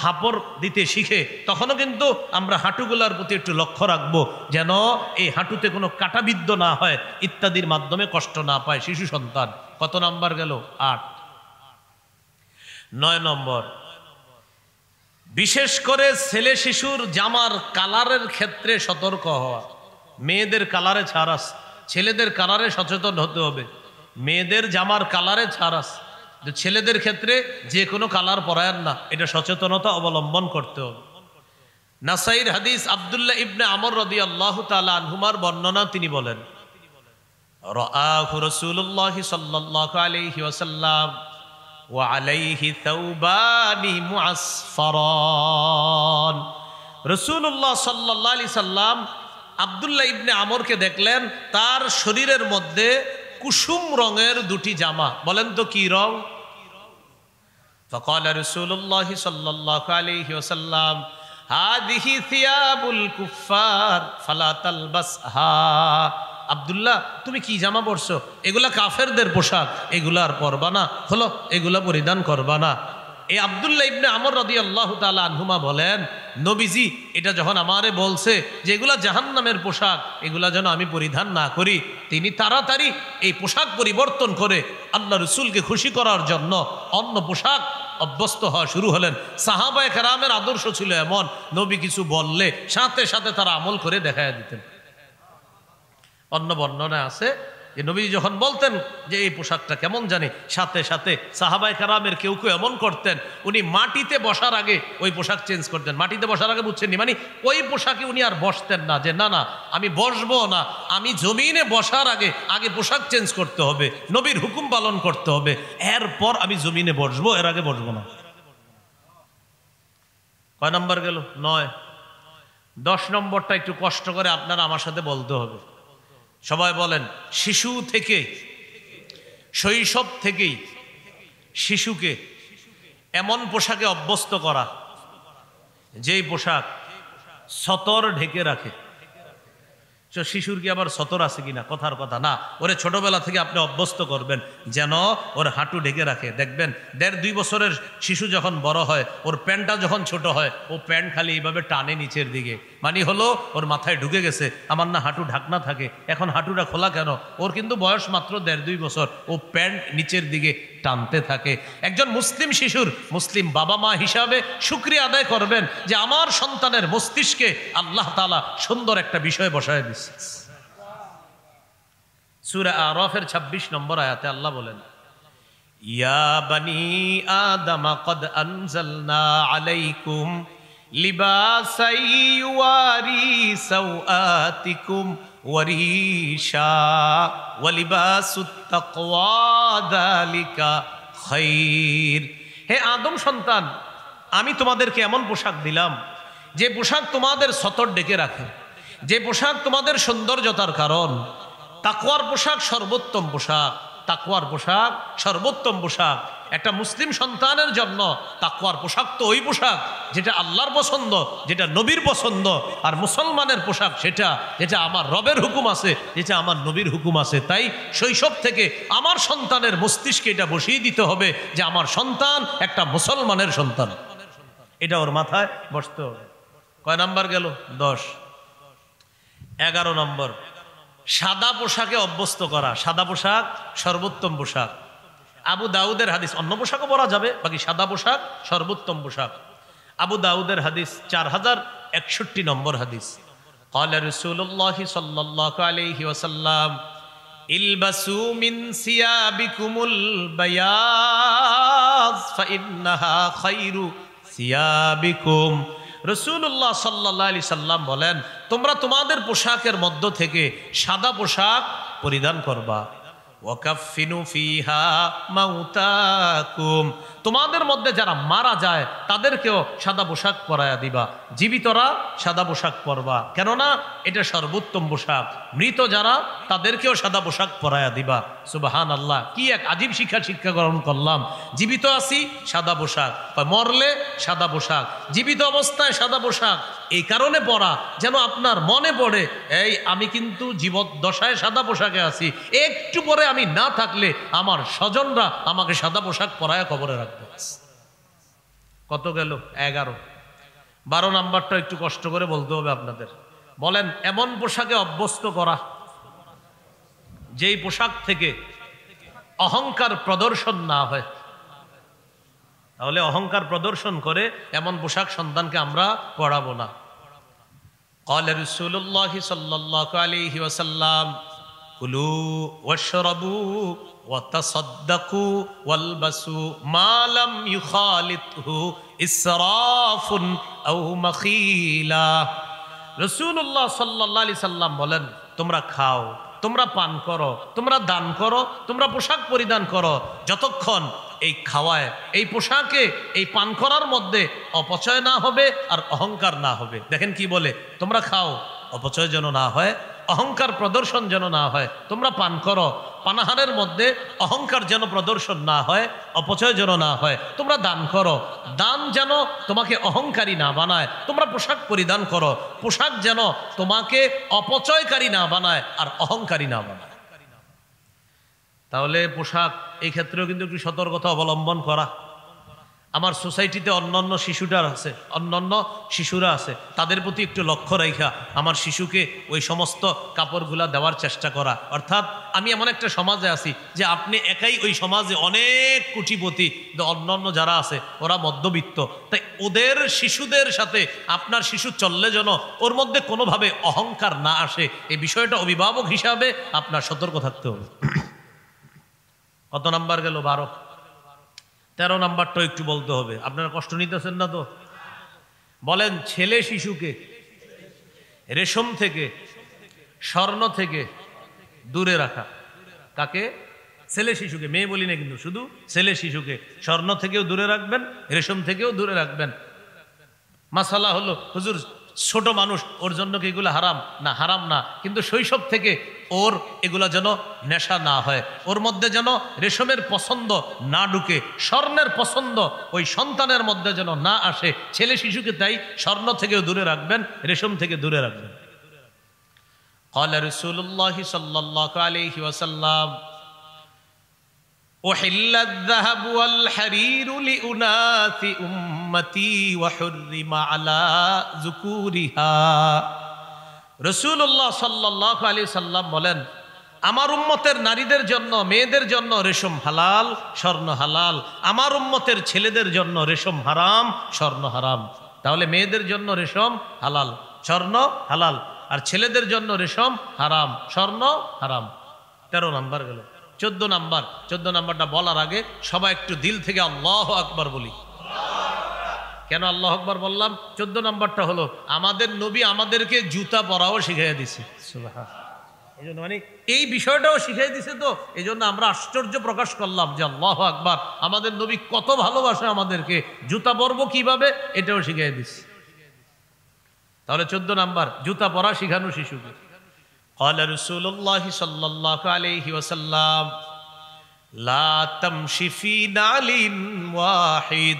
হাঁপড় দিতে শিখে, তখনও কিন্তু আমরা হাঁটুগুলার প্রতি একটু লক্ষ্য রাখবো, যেন এই হাঁটুতে কোনো কাটাবিদ্ধ না হয়, ইত্যাদির মাধ্যমে কষ্ট না পায় শিশু সন্তান। কত নাম্বার গেল? 8। 9 নম্বর, বিশেষ করে ছেলে শিশুর জামার কালারের ক্ষেত্রে সতর্ক হওয়া। মেয়েদের কালারে ছাড় আছে, ছেলেদের কালারে সচেতন হতে হবে। মেয়েদের জামার কালারে ছাড় আছে, ছেলেদের ক্ষেত্রে যে কোনো কালার পরায়েন না, এটা সচেতনতা অবলম্বন করতে হবে। নাসাইর হাদিস, আব্দুল্লাহ ইবনে আমর রাদিয়াল্লাহু তাআলা আনহুমার বর্ণনা, তিনি বলেন, রাআহু রাসূলুল্লাহি সাল্লাল্লাহু আলাইহি ওয়াসাল্লাম ওয়া আলাইহি থাওবানি মুআসফারান। রাসূলুল্লাহ সাল্লাল্লাহু আলাইহি সাল্লাম আব্দুল্লাহ ইবনে আমরকে দেখলেন, তার শরীরের মধ্যে কুসুম রঙের দুটি জামা। বলেন তো কি রং? ফাকাল রাসূলুল্লাহ সাল্লাল্লাহু আলাইহি ওয়াসাল্লাম, হাদিহি থিয়াবুল কুফার ফালা তালবাসহা। আব্দুল্লাহ, তুমি কি জামা পরছো? এগুলা কাফেরদের পোশাক, এগুলা আর পরবা না, হলো এগুলা পরিধান করবা না। এই আব্দুল্লাহ ইবনে আমর রাদিয়াল্লাহু তাআলা আনহুমা বলেন, নবীজি এটা যখন আমারে বলছে যে এগুলা জাহান্নামের পোশাক, এগুলা যেন আমি পরিধান না করি, তিনি তাড়াতাড়ি এই পোশাক পরিবর্তন করে আল্লাহ রাসূলকে খুশি করার জন্য অন্য পোশাক অভ্যস্ত হওয়া শুরু হলেন। সাহাবায়ে কেরামের আদর্শ ছিল এমন, নবী কিছু বললে সাথে সাথে তারা আমল করে দেখায় দিতেন। অন্য বর্ণনায় আছে যে নবী যখন বলতেন যে এই পোশাকটা কেমন জানি, সাথে সাথে সাহাবায়ে কেরামের কেউ কেউ এমন করতেন, উনি মাটিতে বসার আগে ওই পোশাক চেঞ্জ করতেন। মাটিতে বসার আগে বুঝছেন নি, মানে ওই পোশাকে উনি আর বসতেন না, যে না না আমি বসবো না, আমি জমিনে বসার আগে পোশাক চেঞ্জ করতে হবে, নবীর হুকুম পালন করতে হবে, এরপর আমি জমিনে বসবো, এর আগে বসবো না। কয় নম্বর গেল? 9। 10 নম্বরটা একটু কষ্ট করে আপনারা আমার সাথে বলতে হবে। সবাই বলেন, শিশু থেকে, শৈশব থেকেই শিশুকে এমন পোশাকে অভ্যস্ত করা যেই পোশাক সতর ঢেকে রাখে। শিশুর কি আবার সতর আছে কিনা? কথার কথা না, ওরে ছোটবেলা থেকে আপনি অভ্যস্ত করবেন যেন ওর হাঁটু ঢেকে রাখে। দেখবেন 1.5-2 বছরের শিশু যখন বড় হয়, ওর প্যান্টটা যখন ছোট হয়, ও প্যান্ট খালি এইভাবে টানে নিচের দিকে, মানে হলো ওর মাথায় ঢুকে গেছে আমার না হাঁটু ঢাকনা থাকে, এখন হাঁটুটা খোলা কেন? ওর কিন্তু বয়স মাত্র 1.5-2 বছর, ও প্যান্ট নিচের দিকে টানতে থাকে। একজন মুসলিম শিশুর মুসলিম বাবা মা হিসাবে শুকরিয়া আদায় করবেন যে আমার সন্তানের মস্তিষ্কে আল্লাহ তাআলা সুন্দর একটা বিষয় বসায় দিচ্ছে। সূরা আরাফের 26 নম্বর আয়াতে আল্লাহ বলেন, ইয়া বানি আদম ক্বাদ আনজালনা আলাইকুম লিবাসান ইউয়ারি সাওআতিকুম ওয়ারিশা ওয়া লিবাসুত তাকওয়া যালিকা খায়র। হে আদম সন্তান, আমি তোমাদেরকে এমন পোশাক দিলাম যে পোশাক তোমাদের সতর ডেকে রাখে, যে পোশাক তোমাদের সৌন্দর্যতার কারণ। তাকওয়ার পোশাক সর্বোত্তম পোশাক, তাকওয়ার পোশাক সর্বোত্তম পোশাক। একটা মুসলিম সন্তানের জন্য তাকওয়ার পোশাক তো ওই পোশাক যেটা আল্লাহর পছন্দ, যেটা নবীর পছন্দ। আর মুসলমানের পোশাক সেটা যেটা আমার রবের হুকুম আছে, যেটা আমার নবীর হুকুম আছে। তাই শৈশব থেকে আমার সন্তানের মস্তিষ্কে এটা বসিয়ে দিতে হবে যে আমার সন্তান একটা মুসলমানের সন্তান, এটা ওর মাথায় বসতে হবে। কয় নাম্বার গেল? 10। 11 নম্বর, সাদা পোশাকে অভ্যস্ত করা। সাদা পোশাক সর্বোত্তম পোশাক। আবু দাউদের হাদিস, অন্য পোশাকও পরা যাবে, বাকি সাদা পোশাক সর্বোত্তম পোশাক। আবু দাউদের হাদিস 4061 নম্বর হাদিস। قال رسول الله صلى الله عليه وسلم البسوا من ثيابكم البياض فإنها خير ثيابكم। রাসূলুল্লাহ সাল্লাল্লাহু আলাইহি সাল্লাম বলেন, তোমরা তোমাদের পোশাকের মধ্য থেকে সাদা পোশাক পরিধান করবা। ওয়াকাফিনু ফিহা মাউতাকুম, তোমাদের মধ্যে যারা মারা যায় তাদেরকেও সাদা পোশাক পরায়া দিবা, জীবিতরা সাদা পোশাক পরবা, কেননা এটা সর্বোত্তম পোশাক। মৃত যারা তাদেরকেও সাদা পোশাক পরায়া দিবা। সুবহানাল্লাহ, কি এক আজীব শিক্ষা গ্রহণ করলাম। জীবিত আছি সাদা পোশাক, মরলে সাদা পোশাক, জীবিত অবস্থায় সাদা পোশাক এই কারণে পরা যেন আপনার মনে পড়ে, এই আমি কিন্তু জীবদ্দশায় সাদা পোশাকে আছি, একটু পরে আমি না থাকলে আমার স্বজনরা আমাকে সাদা পোশাক পরায়া কবরে রাখবে। কত গেল? 11। 12 নাম্বারটা একটু কষ্ট করে বলতে হবে আপনাদের। বলেন, এমন পোশাকে অভ্যস্ত করা যেই পোশাক থেকে অহংকার প্রদর্শন না হয়। তাহলে অহংকার প্রদর্শন করে এমন পোশাক সন্তানকে আমরা পরাবো না। قال رسول الله صلى الله عليه وسلم كلوا واشربوا وتصدقوا والبسوا ما لم يخالطه إسراف أو مخيلة। রাসূলুল্লাহ সাল্লাল্লাহু আলাইহি সাল্লাম বলেন, তোমরা খাও, তোমরা পান করো, তোমরা দান করো, তোমরা পোশাক পরিধান করো, যতক্ষণ এই খাওয়ায়, এই পোশাকে, এই পান করার মধ্যে অপচয় না হবে আর অহংকার না হবে। দেখেন কি বলে, তোমরা খাও, অপচয় যেন না হয়, অহংকার প্রদর্শন যেন না হয়। তোমরা পান করো, পানাহারের মধ্যে অহংকার যেন প্রদর্শন না হয়, অপচয় যেন না হয়। তোমরা দান করো, দান যেন তোমাকে অহংকারী না বানায়। তোমরা পোশাক পরিধান করো, পোশাক যেন তোমাকে অপচয়কারী না বানায় আর অহংকারী না বানায়। তাহলে পোশাক এই ক্ষেত্রেও কিন্তু একটু সতর্কতা অবলম্বন করা। আমার সোসাইটিতে অন্যান্য শিশুরা আছে, তাদের প্রতি একটু লক্ষ্য রাখা আমার শিশুকে ওই সমস্ত কাপড়গুলা দেওয়ার চেষ্টা করা। অর্থাৎ আমি এমন একটা সমাজে আছি যে আপনি একাই ওই সমাজে অনেক কোটিপতি, অন্যান্য যারা আছে ওরা মধ্যবিত্ত, তাই ওদের শিশুদের সাথে আপনার শিশু চললে যেন ওর মধ্যে কোনোভাবে অহংকার না আসে, এই বিষয়টা অভিভাবক হিসাবে আপনার সতর্ক থাকতে হবে। কত নাম্বার গেল? 12। 13 নাম্বারটা একটু বলতে হবে, আপনারা কষ্ট নিতেছেন না তো? বলেন, ছেলে শিশুকে রেশম থেকে, স্বর্ণ থেকে দূরে রাখা। কাকে? ছেলে শিশুকে, মেয়ে বলি না কিন্তু, শুধু ছেলে শিশুকে স্বর্ণ থেকেও দূরে রাখবেন, রেশম থেকেও দূরে রাখবেন। মাসালা হলো, হুজুর ছোট মানুষ, ওর জন্য কি এগুলো হারাম? না, হারাম না, কিন্তু শৈশব থেকে ওর এগুলা যেন নেশা না হয়, ওর মধ্যে যেন রেশমের পছন্দ না ঢুকে, স্বর্ণের পছন্দ ওই সন্তানের মধ্যে যেন না আসে। ছেলে শিশুকে তাই স্বর্ণ থেকেও দূরে রাখবেন, রেশম থেকে দূরে রাখবেন। قال رسول الله صلى الله عليه وسلم أحل الذهب والحرير لأناث أمتي وحرم على ذكورها। রাসূলুল্লাহ সাল্লাল্লাহু আলাইহি সাল্লাম বলেন, আমার উম্মতের নারীদের জন্য, মেয়েদের জন্য রেশম হালাল, স্বর্ণ হালাল। আমার উম্মতের ছেলেদের জন্য রেশম হারাম, স্বর্ণ হারাম। তাহলে মেয়েদের জন্য রেশম হালাল, স্বর্ণ হালাল, আর ছেলেদের জন্য রেশম হারাম, স্বর্ণ হারাম। 13 নাম্বার গেল। 14 নাম্বারটা বলার আগে সবাই একটু দিল থেকে আল্লাহু আকবার বলি। কেন আল্লাহু আকবার বললাম? 14 নাম্বারটা হলো, আমাদের নবী আমাদেরকে জুতা পরাও শিখাইয়া দিছে। সুবহানাল্লাহ। এই জন্য মানে এই বিষয়টাও শিখাই দিছে, তো এই জন্য আমরা আশ্চর্য প্রকাশ করলাম যে আল্লাহু আকবার, আমাদের নবী কত ভালোবাসে আমাদেরকে, জুতা পরবো কিভাবে এটাও শিখাই দিছে। তাহলে 14 নাম্বার, জুতা পরা শিখানো শিশুকে। قال رسول الله صلى الله عليه وسلم لا تمشي في نعل واحد।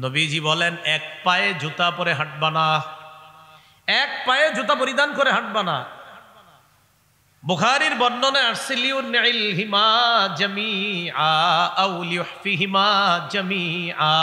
নবীজি বলেন, এক পায়ে জুতা পরে হাঁটবা না, এক পায়ে জুতা পরিধান করে হাঁটবা না। বুখারীর বর্ণনায় আসছে লিউনইলহিমা জামিআ আও লিউহফিহিমা জামিআ,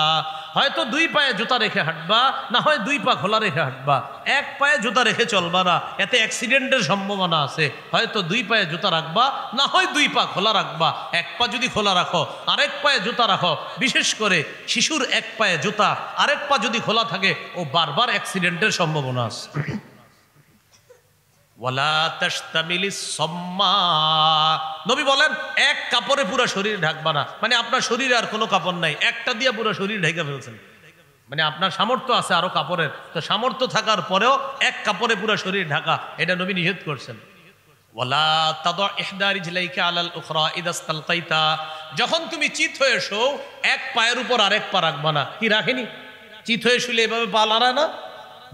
হয়তো দুই পায়ে জুতা রেখে হাঁটবা, না হয় দুই পা খোলা রেখে হাঁটবা। এক পায়ে জুতা রেখে চলবা না, এতে অ্যাক্সিডেন্টের সম্ভাবনা আছে। হয়তো দুই পায়ে জুতা রাখবা, না হয় দুই পা খোলা রাখবা। এক পা যদি খোলা রাখো, আরেক পায়ে জুতা রাখো। বিশেষ করে শিশুর এক পায়ে জুতা, আরেক পা যদি খোলা থাকে, ও বারবার অ্যাক্সিডেন্টের সম্ভাবনা আছে। ওয়ালা তাশতামিলিস সাম্মা, নবী বলেন এক কাপড়ে পুরো শরীর ঢাকবা না। মানে আপনার শরীরে আর কোনো কাপড় নাই, একটা দিয়ে পুরো শরীর ঢেকে ফেলছেন। মানে আপনার সামর্থ্য আছে আরো কাপড়ের, তো সামর্থ্য থাকার পরেও এক কাপড়ে পুরো শরীর ঢাকা, এটা নবী নিষেধ করছেন। ওয়ালা তাদা ইহদা রিজলাইকা আলাল উখরা ইদা ইসতালকাইতা, যখন তুমি চিত হয়ে শো এক পায়ের উপর আরেক পা রাখবা না। কি রাখেনি? চিত হয়ে শুলে এভাবে পা লড়ায় না?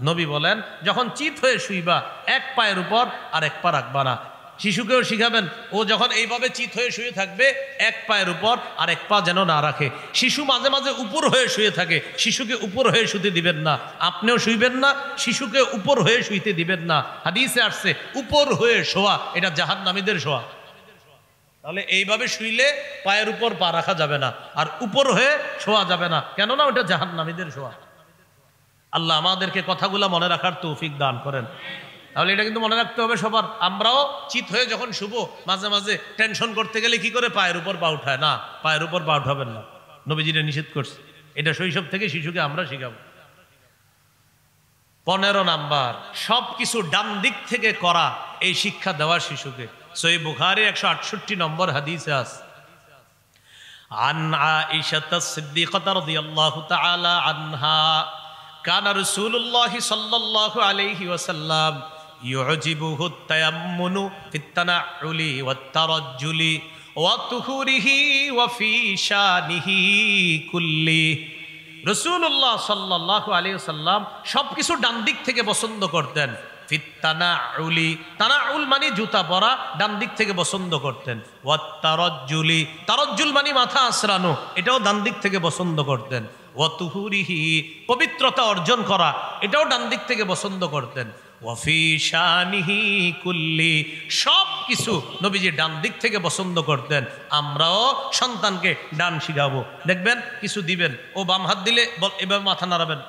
নবী বলেন যখন চিত হয়ে শুইবা এক পায়ের উপর আরেক পা রাখবা না। শিশুকেও শিখাবেন, ও যখন এইভাবে চিত হয়ে শুয়ে থাকবে এক পায়ের উপর আরেক পা যেন না রাখে। শিশু মাঝে মাঝে উপর হয়ে শুয়ে থাকে, শিশুকে উপর হয়ে শুতে দিবেন না। আপনিও শুইবেন না, শিশুকে উপর হয়ে শুইতে দিবেন না। হাদিসে আসছে উপর হয়ে শোয়া এটা জাহান্নামীদের শোয়া। তাহলে এইভাবে শুইলে পায়ের উপর পা রাখা যাবে না, আর উপর হয়ে শোয়া যাবে না, কেননা ওটা জাহান্নামীদের শোয়া। আল্লাহ আমাদেরকে কথাগুলো মনে রাখার তৌফিক দান করেন। তাহলে এটা কিন্তু মনে রাখতে হবে সবার। আমরাও চিত হয়ে যখন শুভ মাঝে মাঝে টেনশন করতে গেলে কি করে পায়ের উপর পা উঠায় না, পায়ের উপর পা উঠাবেন না, নবীজিরা নিষেধ করছে। এটা শৈশব থেকে শিশুকে আমরা শিখাবো। 15 নাম্বার, সব কিছু ডান দিক থেকে করা, এই শিক্ষা দেওয়া শিশুকে। সহিহ বুখারী 168 নম্বর হাদিসে আছে, আন আয়েশা সিদ্দিকাহ রাদিয়াল্লাহু তাআলা আনহা কানা রাসূলুল্লাহ সাল্লাল্লাহু আলাইহি ওয়াসাল্লাম ইউজিবুহু তায়াম্মুনু ফিত তানাউলি ওয়াত তারাজ্জুলি ওয়া তুহুরিহি ওয়া ফি শানিহি কুল্লি। রাসূলুল্লাহ সাল্লাল্লাহু আলাইহি ওয়াসাল্লাম সবকিছু ডান দিক থেকে পছন্দ করতেন। ফিত তানাউলি, তানাউল মানে জুতা পরা, ডান দিক থেকে পছন্দ করতেন। ওয়াত তারাজ্জুলি, তারাজ্জুল মানে মাথা আঁচড়ানো, এটাও ডান দিক থেকে পছন্দ করতেন। ওয়া তুহুরিহি, পবিত্রতা অর্জন করা, এটাও ডান দিক থেকে পছন্দ করতেন। ওয়া ফি শানিহি কুল্লি, সব কিছু নবীজি ডান দিক থেকে পছন্দ করতেন। আমরাও সন্তানকে ডান শিখাবো। দেখবেন কিছু দিবেন, ও বাম হাত দিলে এভাবে মাথা নাড়াবেন,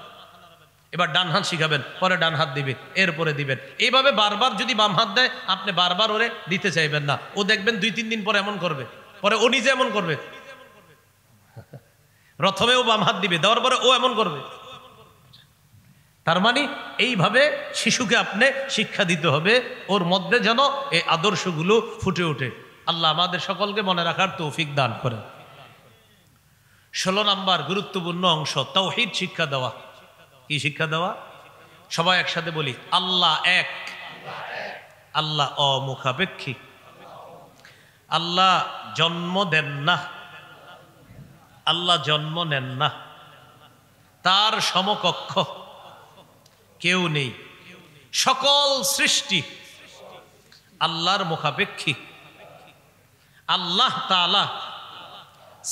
এবার ডান হাত শিখাবেন, পরে ডান হাত দিবেন, এরপরে দিবেন। এইভাবে বারবার যদি বাম হাত দেয়, আপনি বারবার ওরে দিতে চাইবেন না। ও দেখবেন 2-3 দিন পরে এমন করবে, পরে ও নিজে এমন করবে। প্রথমে ও বাম হাত দিবে, দেওয়ার পরে ও এমন করবে। তার মানে এইভাবে শিশুকে আপনি শিক্ষা দিতে হবে, ওর মধ্যে যেন এই আদর্শগুলো ফুটে ওঠে। আল্লাহ আমাদের সকলকে মনে রাখার তৌফিক দান করেন। 16 নাম্বার গুরুত্বপূর্ণ অংশ, তাওহীদ শিক্ষা দেওয়া। কি শিক্ষা দেওয়া? সবাই একসাথে বলি, আল্লাহ এক, আল্লাহ অমুখাপেক্ষী, আল্লাহ জন্ম দেন না, আল্লাহ জন্ম নেন না, তার সমকক্ষ কেউ নেই। সকল সৃষ্টি আল্লাহর মুখাপেক্ষী। আল্লাহ তাআলা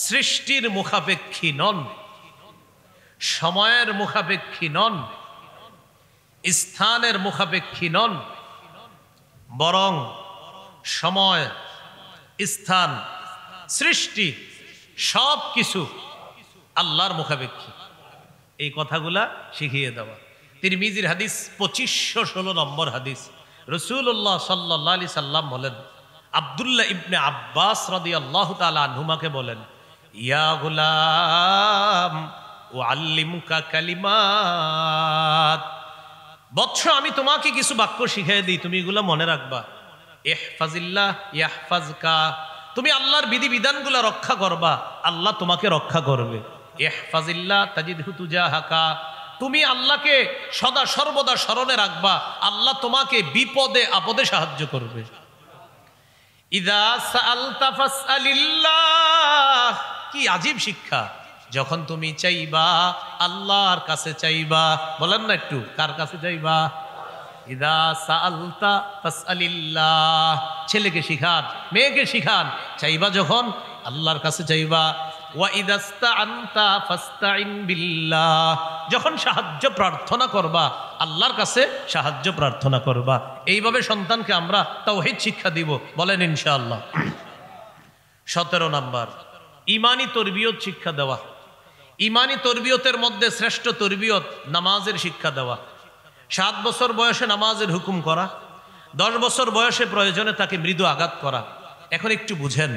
সৃষ্টির মুখাপেক্ষী নন, সময়ের মুখাপেক্ষী নন, স্থানের মুখাপেক্ষী নন, বরং সময়, স্থান, সৃষ্টি সব কিছু আল্লাহর মুখাপেক্ষী। এই কথাগুলা শিখিয়ে দেওয়া। তিরমিজির হাদিস 2516 নম্বর হাদিস, রাসূলুল্লাহ সাল্লাল্লাহু আলাইহি সাল্লাম বলেন, আব্দুল্লাহ ইবনে আব্বাস রাদিয়াল্লাহু তাআলা আনহুমাকে বলেন, ইয়া গুলাম উআল্লিমুকা কালিমাত, বৎস আমি তোমাকে কিছু বাক্য শিখিয়ে দিই, তুমি এগুলো মনে রাখবা। ইহফাজিল্লাহ ইয়াহফাজকা, তুমি আল্লাহর বিধিবিধানগুলো রক্ষা করবা, আল্লাহ তোমাকে রক্ষা করবে। ইহফাজিল্লাহ তাজিদহু তুজাহাকা, তুমি আল্লাহকে সদা সর্বদা স্মরণে রাখবা, আল্লাহ তোমাকে বিপদে আপদে সাহায্য করবে। ইযা সাআলতা ফাসআলিল্লাহ, কি আজীব শিক্ষা! যখন তুমি চাইবা আল্লাহর কাছে চাইবা। বলেন না একটু, কার কাছে চাইবা? ইযা সাআলতা ফাসআলিল্লাহ। ছেলেকে শিখান, মেয়েকে শিখান, চাইবা যখন আল্লাহর কাছে চাইবা। ওয়া ইদাস্তাআনতা ফাস্তাইন বিল্লাহ, যখন সাহায্য প্রার্থনা করবা আল্লাহর কাছে সাহায্য প্রার্থনা করবা। এইভাবে সন্তানকে আমরা তাওহীদ শিক্ষা দিব, বলেন ইনশাআল্লাহ। 17 নাম্বার, ইমানি তরবিয়ত শিক্ষা দেওয়া। ইমানি তরবিয়তের মধ্যে শ্রেষ্ঠ তরবিয়ত নামাজের শিক্ষা দেওয়া। 7 বছর বয়সে নামাজের হুকুম করা, 10 বছর বয়সে প্রয়োজনে তাকে মৃদু আঘাত করা। এখন একটু বুঝেন,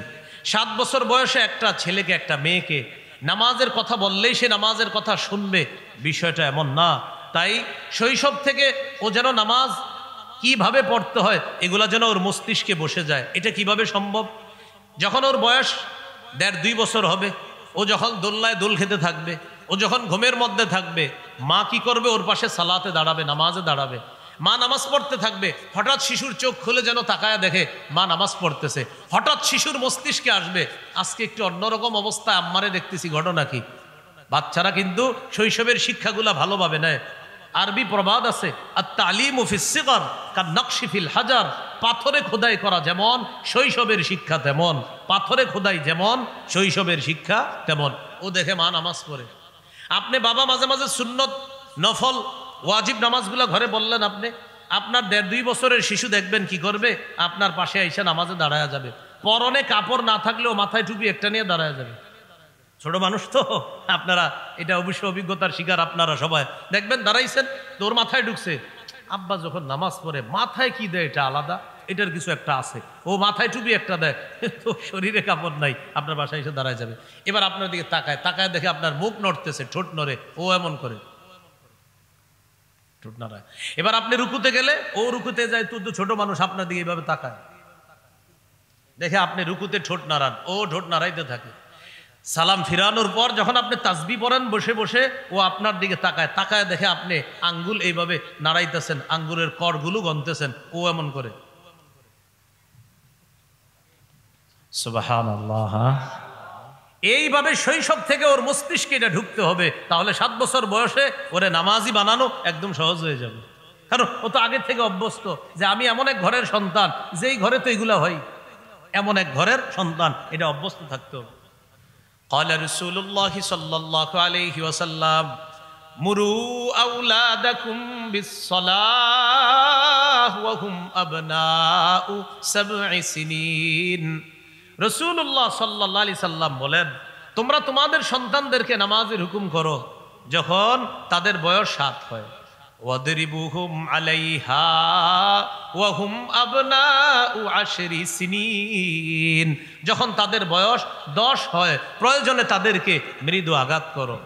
7 বছর বয়সে একটা ছেলেকে একটা মেয়েকে নামাজের কথা বললেই সে নামাজের কথা শুনবে, বিষয়টা এমন না। তাই শৈশব থেকে ও যেন নামাজ কিভাবে পড়তে হয় এগুলা যেন ওর মস্তিষ্কে বসে যায়। এটা কিভাবে সম্ভব? যখন ওর বয়স 1.5-2 বছর হবে, ও যখন দোলনায় দোল খেতে থাকবে, ও যখন ঘুমের মধ্যে থাকবে, মা কি করবে? ওর পাশে সালাতে দাঁড়াবে, নামাজে দাঁড়াবে। মা নামাজ পড়তে থাকবে, হঠাৎ শিশুর চোখ খুলে যেন তাকায়া দেখে মা নামাজ পড়তেছে। হঠাৎ শিশুর মস্তিষ্কে আসবে, আজকে একটু অন্যরকম অবস্থায় আম্মারে দেখতেছি, ঘটনা কি? বাচ্চারা কিন্তু শৈশবের শিক্ষাগুলা ভালোভাবে নেয়। আরবি প্রবাদ আছে, আত-তালিমু ফিস সিগর কান-নকশি ফিল হাজার। পাথরে খোদাই করা যেমন শৈশবের শিক্ষা তেমন, পাথরে খোদাই যেমন শৈশবের শিক্ষা তেমন। ও দেখে মা নামাজ পড়ে। আপনি বাবা মাঝে মাঝে সুন্নত, নফল, ওয়াজিব নামাজগুলো ঘরে বললেন, আপনি আপনার 1.5-2 বছরের শিশু দেখবেন কি করবে? আপনার পাশে আইসা নামাজে দাঁড়ায়া যাবে। পরনে কাপড় না থাকলেও মাথায় টুপি একটা নিয়ে দাঁড়ায়া যাবে। ছোট মানুষ তো, আপনারা এটা অবশ্য অভিজ্ঞতার শিকার, আপনারা সবাই দেখবেন দাঁড়াইছেন, তোর মাথায় ঢুকছে। আব্বা যখন নামাজ পড়ে মাথায় কি দেয় এটা আলাদা, এটার কিছু একটা আছে। ও মাথায় টুপি একটা দেয়, তো শরীরে কাপড় নাই, আপনার বাসায় এসে দাঁড়ায় যাবে। এবার আপনার দিকে তাকায়, তাকায় দেখে আপনার মুখ নড়তেছে, ঠোঁট নড়ে, ও এমন করে ঠোঁট নাড়ায়। এবার আপনি রুকুতে গেলে ও রুকুতে যায়, তো ছোট মানুষ আপনার দিকে এইভাবে তাকায়, দেখে আপনি রুকুতে ঠোঁট নাড়ান, ও ঠোঁট নাড়াইতে থাকে। সালাম ফিরানোর পর যখন আপনি তাসবিহ পড়েন বসে বসে, ও আপনার দিকে তাকায়, তাকায় দেখে আপনি আঙ্গুল এইভাবে নাড়াইতেছেন, আঙ্গুলের করগুলো গনতেছেন, ও এমন করে। সুবহানাল্লাহ। এইভাবে শৈশব থেকে ওর মস্তিষ্কে এটা ঢুকতে হবে, তাহলে 7 বছর বয়সে ওরে নামাজি বানানো একদম সহজ হয়ে যাবে। কারণ ও তো আগে থেকে অভ্যস্ত যে আমি এমন এক ঘরের সন্তান, যেই ঘরে তো এগুলা হয়, এমন এক ঘরের সন্তান, এটা অভ্যস্ত থাকতে হবে। قال رسول الله صلى الله عليه وسلم مروا أولادكم بالصلاة وهم أبناء 7 سنين। রাসূলুল্লাহ সাল্লাল্লাহু আলাইহি সাল্লাম বলেন, তোমরা তোমাদের সন্তানদেরকে নামাজের হুকুম করো যখন তাদের বয়স 7 হয়। ওয়াদরিবুহুম আলাইহা ওয়া হুম আবনাউ 10 সিনিন। যখন তাদের বয়স 10 হয়, প্রয়োজনে তাদেরকে মৃদু আঘাত করো।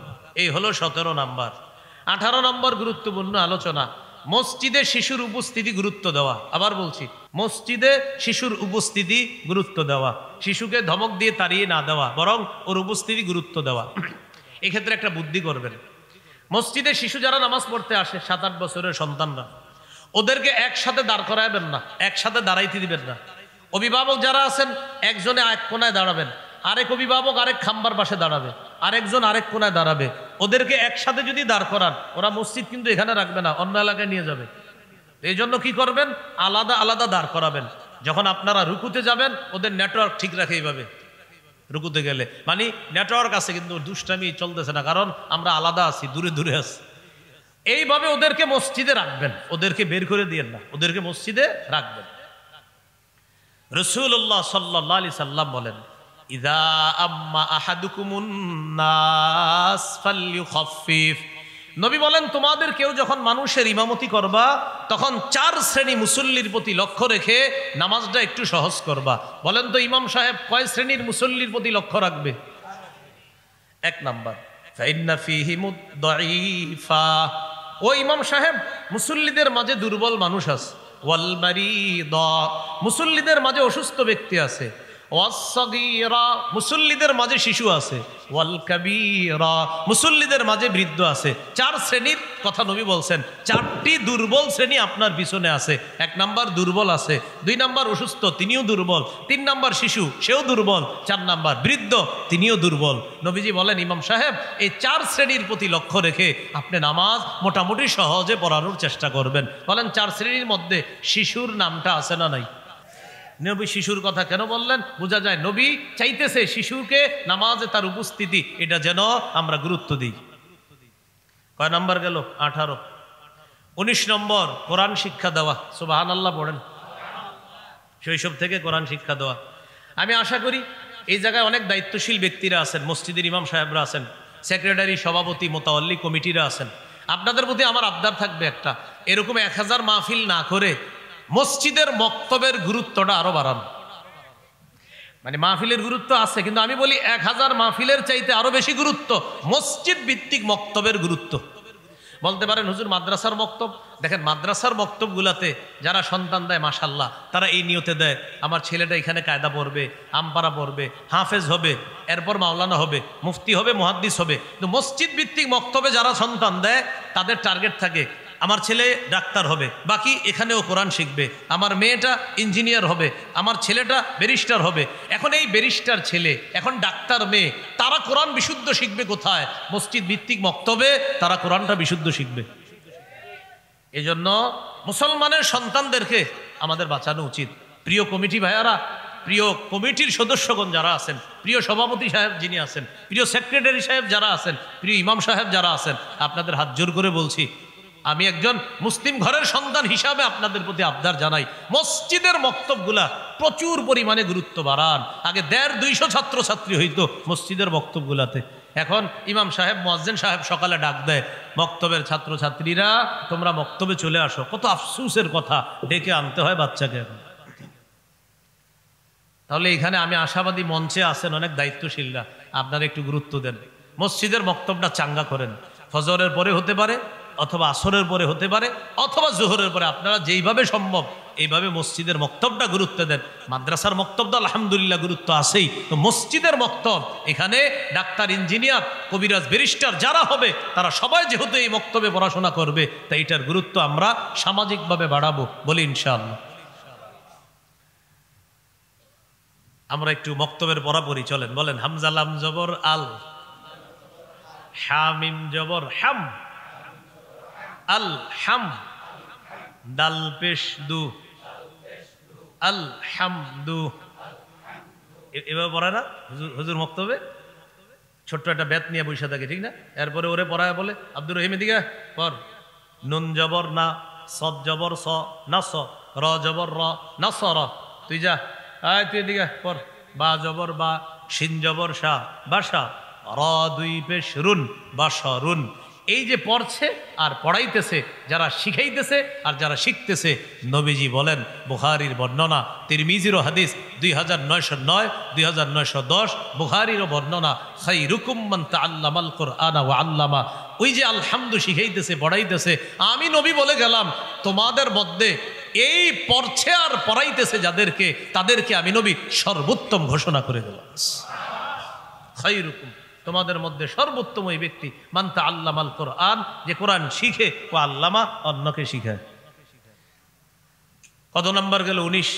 এই হলো 17 নাম্বার। 18 নম্বর গুরুত্বপূর্ণ আলোচনা, মসজিদে শিশুর উপস্থিতি গুরুত্ব দেওয়া। আবার বলছি, মসজিদে শিশুর উপস্থিতি গুরুত্ব দেওয়া, শিশুকে ধমক দিয়ে তাড়িয়ে না দেওয়া, বরং ওর উপস্থিতি গুরুত্ব দেওয়া। এক্ষেত্রে একটা বুদ্ধি করবেন, মসজিদে শিশু যারা নামাজ পড়তে আসে, 7-8 বছরের সন্তানরা, ওদেরকে একসাথে দাঁড় করাবেন না, একসাথে দাঁড়াইতে দিবেন না। অভিভাবক যারা আছেন, একজনে এক কোনায় দাঁড়াবেন, আরেক অভিভাবক আরেক খাম্বার পাশে দাঁড়াবে, আরেকজন আরেক কোনায় দাঁড়াবে। ওদেরকে একসাথে যদি দাঁড় করান, ওরা মসজিদ কিন্তু এখানে রাখবে না, অন্য এলাকায় নিয়ে যাবে। এই জন্য কি করবেন, আলাদা আলাদা দাঁড় করাবেন। যখন আপনারা রুকুতে যাবেন, ওদের নেটওয়ার্ক ঠিক রাখে এইভাবে। রুকুতে গেলে মানে নেটওয়ার্ক আছে, কিন্তু দুষ্টামি চলতেছে না, কারণ আমরা আলাদা আছি, দূরে দূরে আছি। এইভাবে ওদেরকে মসজিদে রাখবেন, ওদেরকে বের করে দিয়েন না, ওদেরকে মসজিদে রাখবেন। রাসূলুল্লাহ সাল্লাল্লাহু আলাইহি সাল্লাম বলেন, ইযা আম্মা আহাদুকুমুন নাস ফালইউখাফফিফ। নবী বলেন, তোমাদের কেউ যখন মানুষের ইমামতি করবা, তখন 4 শ্রেণী মুসল্লির প্রতি লক্ষ্য রেখে নামাজটা একটু সহজ করবা। বলেন তো ইমাম সাহেব কয় শ্রেণীর মুসল্লির প্রতি লক্ষ্য রাখবে? 1 নাম্বার, ফাইন্না ফীহিমুদ দাঈফা। ও ইমাম সাহেব, মুসল্লিদের মাঝে দুর্বল মানুষ আছে, ওয়াল মারিদা, মুসল্লিদের মাঝে অসুস্থ ব্যক্তি আছে, ওয়াস-সাগীরা, মুসল্লিদের মাঝে শিশু আছে, ওয়াল কাবীরা, মুসল্লিদের মাঝে বৃদ্ধ আছে। 4 শ্রেণীর কথা নবী বলছেন। 4টি দুর্বল শ্রেণী আপনার পিছনে আছে। 1 নাম্বার দুর্বল আছে, 2 নাম্বার অসুস্থ, তিনিও দুর্বল, 3 নাম্বার শিশু, সেও দুর্বল, 4 নাম্বার বৃদ্ধ, তিনিও দুর্বল। নবীজি বলেন, ইমাম সাহেব এই 4 শ্রেণীর প্রতি লক্ষ্য রেখে আপনি নামাজ মোটামুটি সহজে পড়ানোর চেষ্টা করবেন। বলেন 4 শ্রেণীর মধ্যে শিশুর নামটা আছে না নাই? নবী শিশুর কথা কেন বললেন? বোঝা যায় নবী চাইতেছে শিশুকে নামাজে তার উপস্থিতি এটা যেন আমরা গুরুত্ব দিই। কয় নাম্বার গেল? 18। 19 নম্বর কোরআন শিক্ষা দেওয়া। সুবহানাল্লাহ পড়েন। শৈশব থেকে কোরআন শিক্ষা দেওয়া। আমি আশা করি এই জায়গায় অনেক দায়িত্বশীল ব্যক্তিরা আছেন, মসজিদের ইমাম সাহেবরা আছেন, সেক্রেটারি, সভাপতি, মোতাওয়াল্লি কমিটিরা আছেন। আপনাদের প্রতি আমার আবদার থাকবে একটা, এরকম 1000 মাহফিল না করে মসজিদের মক্তবের গুরুত্বটা আরো বাড়ান। মানে মাহফিলের গুরুত্ব আছে, কিন্তু আমি বলি 1000 মাহফিলের চাইতে আরো বেশি গুরুত্ব মসজিদ ভিত্তিক মক্তবের গুরুত্ব। বলতে পারেন হুজুর মাদ্রাসার মক্তব, দেখেন মাদ্রাসার মক্তবগুলাতে যারা সন্তান দেয় মাশাল্লাহ, তারা এই নিয়তে দেয় আমার ছেলেটা এখানে কায়দা পড়বে, আমপারা পড়বে, হাফেজ হবে, এরপর মাওলানা হবে, মুফতি হবে, মুহাদ্দিস হবে। কিন্তু মসজিদ ভিত্তিক মক্তবে যারা সন্তান দেয় তাদের টার্গেট থাকে আমার ছেলে ডাক্তার হবে, বাকি এখানেও কোরআন শিখবে, আমার মেয়েটা ইঞ্জিনিয়ার হবে, আমার ছেলেটা ব্যারিস্টার হবে। এখন এই ব্যারিস্টার ছেলে, এখন ডাক্তার মেয়ে, তারা কোরআন বিশুদ্ধ শিখবে কোথায়? মসজিদ ভিত্তিক মক্তবে তারা কোরআনটা বিশুদ্ধ শিখবে। এই জন্য মুসলমানের সন্তানদেরকে আমাদের বাঁচানো উচিত। প্রিয় কমিটি ভাইয়ারা, প্রিয় কমিটির সদস্যগণ যারা আছেন, প্রিয় সভাপতি সাহেব যিনি আছেন, প্রিয় সেক্রেটারি সাহেব যারা আছেন, প্রিয় ইমাম সাহেব যারা আছেন, আপনাদের হাত জোর করে বলছি, আমি একজন মুসলিম ঘরের সন্তান হিসাবে আপনাদের প্রতি আবদার জানাই, মসজিদের মক্তবগুলা প্রচুর পরিমাণে গুরুত্ব বাড়ান। আগে 150-200 ছাত্রছাত্রী হইতো মসজিদের মক্তবগুলাতে, এখন ইমাম সাহেব, মুয়াজ্জিন সাহেব সকালে ডাক দেয়, মক্তবের ছাত্রছাত্রীরা তোমরা মক্তবে চলে আসো। কত আফসোসের কথা, ডেকে আনতে হয় বাচ্চাকে। তাহলে এখানে আমি আশাবাদী, মঞ্চে আছেন অনেক দায়িত্বশীলরা, আপনারা একটু গুরুত্ব দেন, মসজিদের মক্তবটা চাঙ্গা করেন। ফজরের পরে হতে পারে, অথবা আসরের পরে হতে পারে, অথবা জোহরের পরে, আপনারা যেইভাবে সম্ভব এইভাবে মসজিদের মক্তবটা গুরুত্ব দেন। মাদ্রাসার মক্তব তো আলহামদুলিল্লাহ গুরুত্ব আছেই, তো মসজিদের মক্তব, এখানে ডাক্তার, ইঞ্জিনিয়ার, কবিরাজ, ব্যারিস্টার যারা হবে তারা সবাই যেহেতু এই মক্তবে পড়াশোনা করবে, তাই এটার গুরুত্ব আমরা সামাজিকভাবে বাড়াবো, বলি ইনশাআল্লাহ। আমরা একটু মক্তবের পড়াপড়ি, চলেন বলেন। হামজা লাম জবর আল, হামিম জবর হাম, আল হাম, দাল পেশ দু, আল হামদু। এভাবে পড়ায় না হুজুর মক্তবে? ছোট্ট একটা বেত নিয়ে বসে থাকে, ঠিক না? এরপরে ওরে পড়ায় বলে আব্দুর রহিম এদিকে পর, নুন জবর না, সদ জবর স, না স, র জবর র, না স র, তুই যা, আয় তুই এদিকে পর, বা জবর বা, শিন জবর শা, বাসা, র দুই পেশ রুন, বাসরুন। এই যে পড়ছে আর পড়াইতেছে, যারা শিখাইতেছে আর যারা শিখতেছে, নবীজি বলেন, বুখারীর বর্ণনা, তিরমিজিরও হাদিস 2909, 2910, বুখারীরও বর্ণনা, খায়রুকুম মান তাআল্লামাল কুরআনা ওয়া আল্লামা। ওই যে আলহামদু শিখাইতেছে, পড়াইতেছে, আমি নবী বলে গেলাম তোমাদের মধ্যে এই পড়ছে আর পড়াইতেছে যাদেরকে, তাদেরকে আমি নবী সর্বোত্তম ঘোষণা করে দিলাম। খায়রুকুম, তোমাদের মধ্যে সর্বোত্তম ওই ব্যক্তি মান তাআল্লামাল কুরআন, যে কোরআন শিখে, ও আল্লামা, অন্যকে শিখায়। কত নম্বর গেল? 19।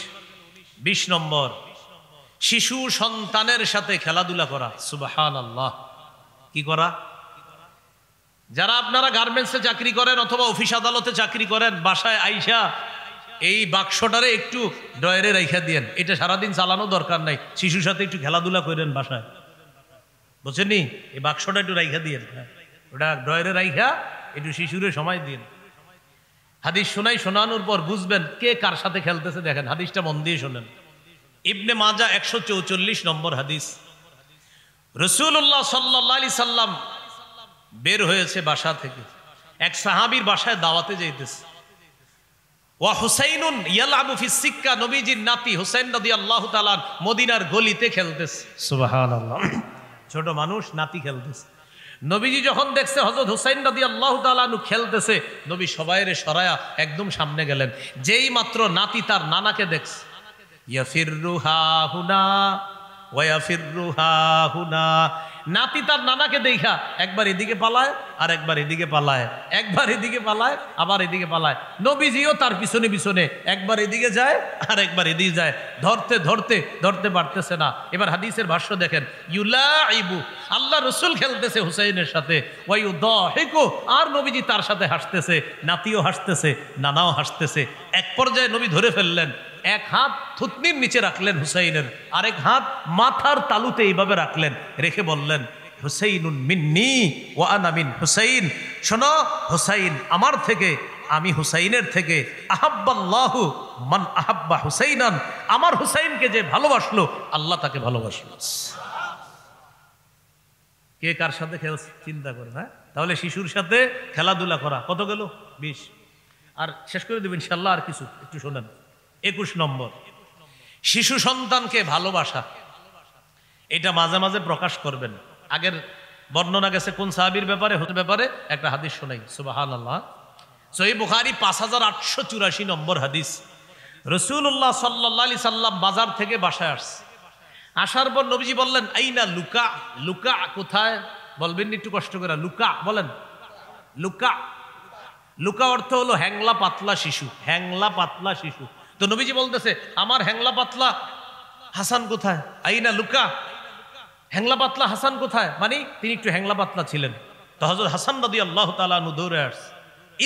20 নম্বর, শিশু সন্তানের সাথে খেলাধুলা করা। সুবহানাল্লাহ। কি করা? যারা আপনারা গার্মেন্টসে চাকরি করেন অথবা অফিস আদালতে চাকরি করেন, বাসায় আইসা এই বাক্সটারে একটু ড্রয়ারে রাইখা দিয়েন, এটা সারাদিন চালানো দরকার নাই, শিশুর সাথে একটু খেলাধুলা করেন বাসায়, বুঝছেননি? এই বাক্সটা একটু রাইখা দিয়েন, ওটা ড্রয়ারে রাইখা একটু শিশুরে সময় দিন। হাদিস শোনানোর পর বুঝবেন কে কার সাথে খেলতেছে। দেখেন হাদিসটা মন দিয়ে শোনেন। ইবনে মাজা 144 নম্বর হাদিস। রাসূলুল্লাহ সাল্লাল্লাহু আলাইহি সাল্লাম বের হয়েছে বাসা থেকে, এক সাহাবীর বাসায় দাওয়াতে যাইতেছে। ওয়া হুসাইনুন ইয়ালআবু ফিস সিক্কা, নবীজির নাতি হুসাইন রাদিয়াল্লাহু তাআলা মদিনার গলিতে খেলতেছে। সুবহানাল্লাহ। ছোট মানুষ, নাতি খেলতেছে। নবীজি যখন দেখছে হযরত হুসাইন রাদিয়াল্লাহু তাআলা খেলতেছে, নবী সবাইরে সরায়া একদম সামনে গেলেন। যেই মাত্র নাতি তার নানাকে দেখছে, ইয়াফিররু হা হুনা ওয়া ইয়াফিররু হা হুনা, নাতি তার নানাকে দেখা একবার এদিকে পালায় আর একবার এদিকে পালায়, একবার এদিকে পালায় আবার এদিকে পালায়। নবীজিও তার পিছনে পিছনে একবার এদিকে যায় আর একবার এদিকে যায়, ধরতে ধরতে ধরতে পারতেছে না। এবার হাদিসের ভাষ্য দেখেন, ইউলাইবু, আল্লাহ রসুল খেলতেছে হুসাইনের সাথে, ওয়ায়ুদাহিকু, আর নবীজি তার সাথে হাসতেছে, নাতিও হাসতেছে, নানাও হাসতেছে। এক পর্যায়ে নবী ধরে ফেললেন, এক হাত থুতনির নিচে রাখলেন হুসাইনের, আরেক হাত মাথার তালুতে এইভাবে রাখলেন, রেখে বললেন হুসাইনুন মিন্নি ওয়া আনা মিন হুসাইন, শোনো হুসাইন আমার থেকে, আমি হুসাইনের থেকে, আহাব্বাল্লাহু মান আহাব্বা হুসাইনান, আমার হুসাইনকে যে ভালোবাসলো আল্লাহ তাকে ভালোবাসলো। কে কার সাথে খেলছে চিন্তা করে, হ্যাঁ? তাহলে শিশুর সাথে খেলাধুলা করা কত গেল? 20। আর শেষ করে দেবেন ইনশাআল্লাহ, আর কিছু একটু শোনেন। 21 নম্বর, শিশু সন্তানকে ভালোবাসা, এটা মাঝে মাঝে প্রকাশ করবেন। আগের বর্ণনা গেছে কোন সাহাবীর ব্যাপারে, ব্যাপারে একটা হাদিস শোনাই, সুবহানাল্লাহ। সহিহ বুখারী 5884 নম্বর হাদিস। রাসূলুল্লাহ সাল্লাল্লাহু আলাইহি সাল্লাম বাজার থেকে বাসায় আসছে, আসার পর নবীজি বললেন আইনা লুকা, লুকা কোথায় বলবেন একটু কষ্ট করে, লুকা বলেন, লুকা। লুকা অর্থ হলো হ্যাংলা পাতলা শিশু, হ্যাংলা পাতলা শিশু। তো নবীজি বলতেছে আমার হ্যাংলা পাতলা হাসান কোথায়? আইনা লুকা, হ্যাংলা পাতলা হাসান কোথায়? মানে তিনি একটু হ্যাংলা পাতলা ছিলেন। তো হযরত হাসান রাদিয়াল্লাহু তাআলা আনহু দৌড়ে আসছে,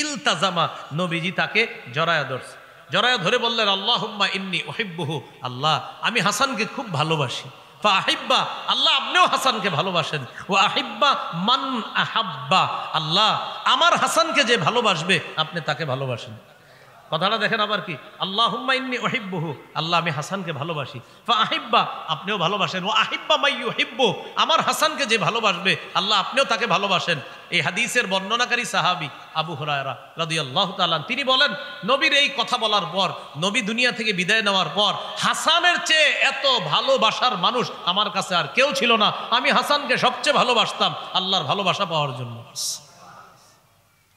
ইলতাজামা, নবীজি তাকে জড়ায়া ধরছে, জড়ায়া ধরে বললেন আল্লাহুম্মা ইন্নী উহিব্বুহু, আল্লাহ আমি হাসানকে খুব ভালোবাসি। ফাআহিব্বা, আল্লাহ আপনিও হাসানকে ভালোবাসেন। ওয়া আহিব্বা মান আহাব্বা, আল্লাহ আমার হাসানকে যে ভালোবাসবে আপনি তাকে ভালোবাসেন। কথাটা দেখেন আবার কি, আল্লাহুম্মা ইন্নী উহিব্বুহু, আল্লাহ আমি হাসানকে ভালোবাসি। ফাআহিব্বা, আপনিও ভালোবাসেন। ওয়া আহিব্বা মান ইউহিব্বু, আমার হাসানকে যে ভালোবাসবে আল্লাহ আপনিও তাকে ভালোবাসেন। এই হাদিসের বর্ণনাকারী সাহাবী আবু হুরায়রা রাদিয়াল্লাহু তাআলা তিনি বলেন, নবীর এই কথা বলার পর, নবী দুনিয়া থেকে বিদায় নেওয়ার পর হাসানের চেয়ে এত ভালোবাসার মানুষ আমার কাছে আর কেউ ছিল না। আমি হাসানকে সবচেয়ে ভালোবাসতাম আল্লাহর ভালোবাসা পাওয়ার জন্য।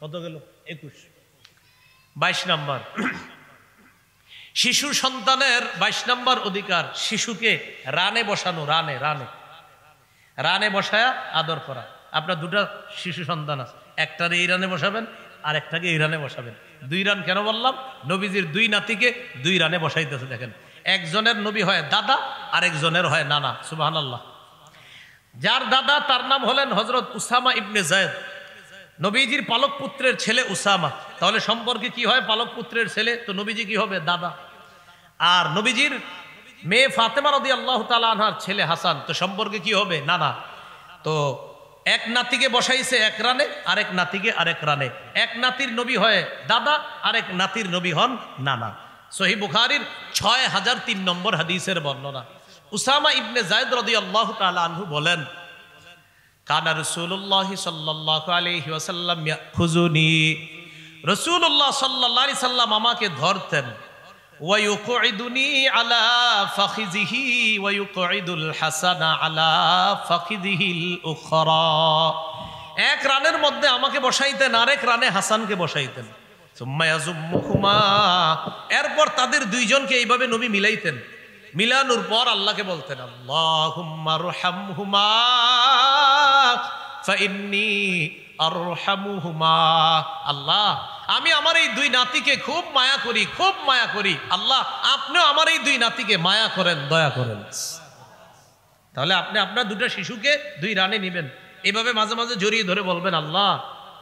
কত গেল? 21। 22 নম্বর, শিশু সন্তানের 22 নম্বর অধিকার, শিশুকে রানে বসানো, রানে রানে রানে বসায়া আদর করা। আপনার দুটো শিশু সন্তান আছে, একটার এই রানে বসাবেন আর একটাকে এই রানে বসাবেন। 2 রান কেন বললাম? নবীজির 2 নাতিকে 2 রানে বসাইতেছে। দেখেন, একজনের নবী হয় দাদা, আরেকজনের হয় নানা। সুবহানাল্লাহ। যার দাদা তার নাম হলেন হযরত উসামা ইবনে যায়েদ, নবীজির পালক পুত্রের ছেলে উসামা। তাহলে সম্পর্কে কি হয়? পালক পুত্রের ছেলে, তো নবীজি কি হবে? দাদা। আর নবীজির মেয়ে ফাতেমা রাদিয়াল্লাহু তাআলা আনহার ছেলে হাসান, তো সম্পর্কে কি হবে? নানা। তো এক নাতিকে বসাইছে এক রানে, আরেক নাতিকে আরেক রানে। এক নাতির নবী হয় দাদা, আরেক নাতির নবী হন নানা। সহিহ বুখারীর 6003 নম্বর হাদিসের বর্ণনা। উসামা ইবনে যায়েদ রাদিয়াল্লাহু তাআলা আনহু বলেন, কানা রাসূলুল্লাহ সাল্লাল্লাহু আলাইহি ওয়াসাল্লাম ইয়াখুযুনি, রাসূলুল্লাহ সাল্লাল্লাহু আলাইহি সাল্লাম আমাকে ধরতেন, ওয়া ইউকঈদুনি আলা ফাখিযিহি ওয়া ইউকঈদুল হাসানা আলা ফাখিযিহিল উখরা। এক রানের মধ্যে আমাকে বসাইতেন, আরেক রানে হাসানকে বসাইতেন। সুম্মা ইয়াজুম্মুহুমা, এরপর তাদের দুইজনকে এইভাবে নবী মিলাইতেন। মিলানোর পর আল্লাহকে বলতেন আল্লাহুম্মা আরহামহুমা ফাইন্নী আরহামুহুমা, আল্লাহ আমি আমার এই 2 নাতিকে খুব মায়া করি, খুব মায়া করি, আল্লাহ আপনিও আমার এই 2 নাতিকে মায়া করেন, দয়া করেন। তাহলে আপনি আপনার 2টা শিশুকে 2 রানে নেবেন, এইভাবে মাঝে মাঝে জড়িয়ে ধরে বলবেন আল্লাহ।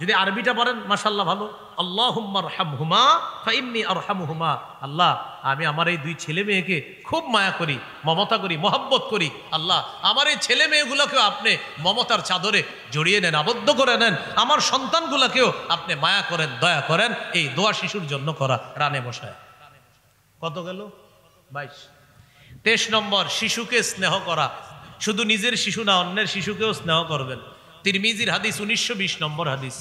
যদি আরবিটা পারেন মাশাআল্লাহ ভালো, আল্লাহুম্মা আরহামহুমা ফাইন্নী আরহামুহুমা, আল্লাহ আমি আমার এই 2 ছেলে মেয়েকে খুব মায়া করি, মমতা করি, মহব্বত করি, আল্লাহ আমার এই ছেলে মেয়েগুলোকেও আপনি মমতার চাদরে জড়িয়ে নেন, আবদ্ধ করে নেন, আমার সন্তানগুলোকেও আপনি মায়া করেন, দয়া করেন। এই দোয়া শিশুর জন্য করা, রানে বসায়। কত গেল? 22। 23 নম্বর, শিশুকে স্নেহ করা। শুধু নিজের শিশু না, অন্যের শিশুকেও স্নেহ করবেন। তিরমিজির হাদিস 1920 নম্বর হাদিস।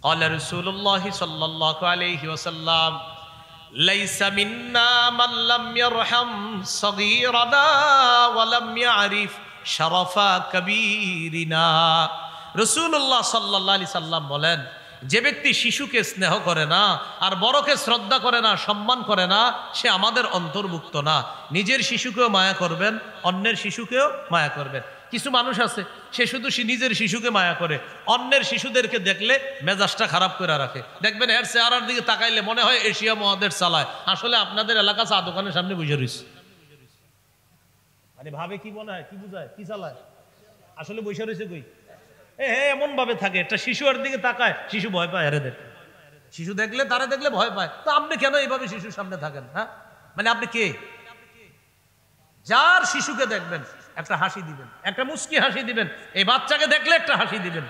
ক্বালা রাসূলুল্লাহ সাল্লাল্লাহু আলাইহি ওয়াসাল্লাম, লাইসা মিন্না মান লাম ইয়ারহাম সাগীরানা ওয়া লাম ইয়ারিফ শারাফা কাবীরিনা। রাসূলুল্লাহ সাল্লাল্লাহু আলাইহি সাল্লাম বলেন, যে ব্যক্তি শিশুকে স্নেহ করে না আর বড়কে শ্রদ্ধা করে না, সম্মান করে না, সে আমাদের অন্তর্ভুক্ত না। নিজের শিশুকেও মায়া করবেন, অন্যের শিশুকেও মায়া করবেন। কিছু মানুষ আছে সে শুধু নিজের শিশুকে মায়া করে, অন্যের শিশুদেরকে দেখলে মেজাজটা খারাপ করে রাখে। দেখবেন এর চেহারার দিকে তাকাইলে মনে হয় এশিয়া মহাদেশ চালায়, আসলে আপনাদের এলাকা চা দোকানের সামনে বসে রয়েছে। মানে ভাবে কি মনে হয়, কি বুঝায়, কি চালায়, আসলে বসে রয়েছে কই। এমন ভাবে থাকে, একটা শিশু এর দিকে তাকায়, শিশু ভয় পায়, এরে দেখে শিশু দেখলে, তারা দেখলে ভয় পায়। তো আপনি কেন এইভাবে শিশুর সামনে থাকেন? হ্যাঁ, মানে আপনি কে? যার শিশুকে দেখবেন একটা হাসি দিবেন, একটা মুস্কি হাসি দিবেন, এই বাচ্চাকে দেখলে একটা হাসি দিবেন,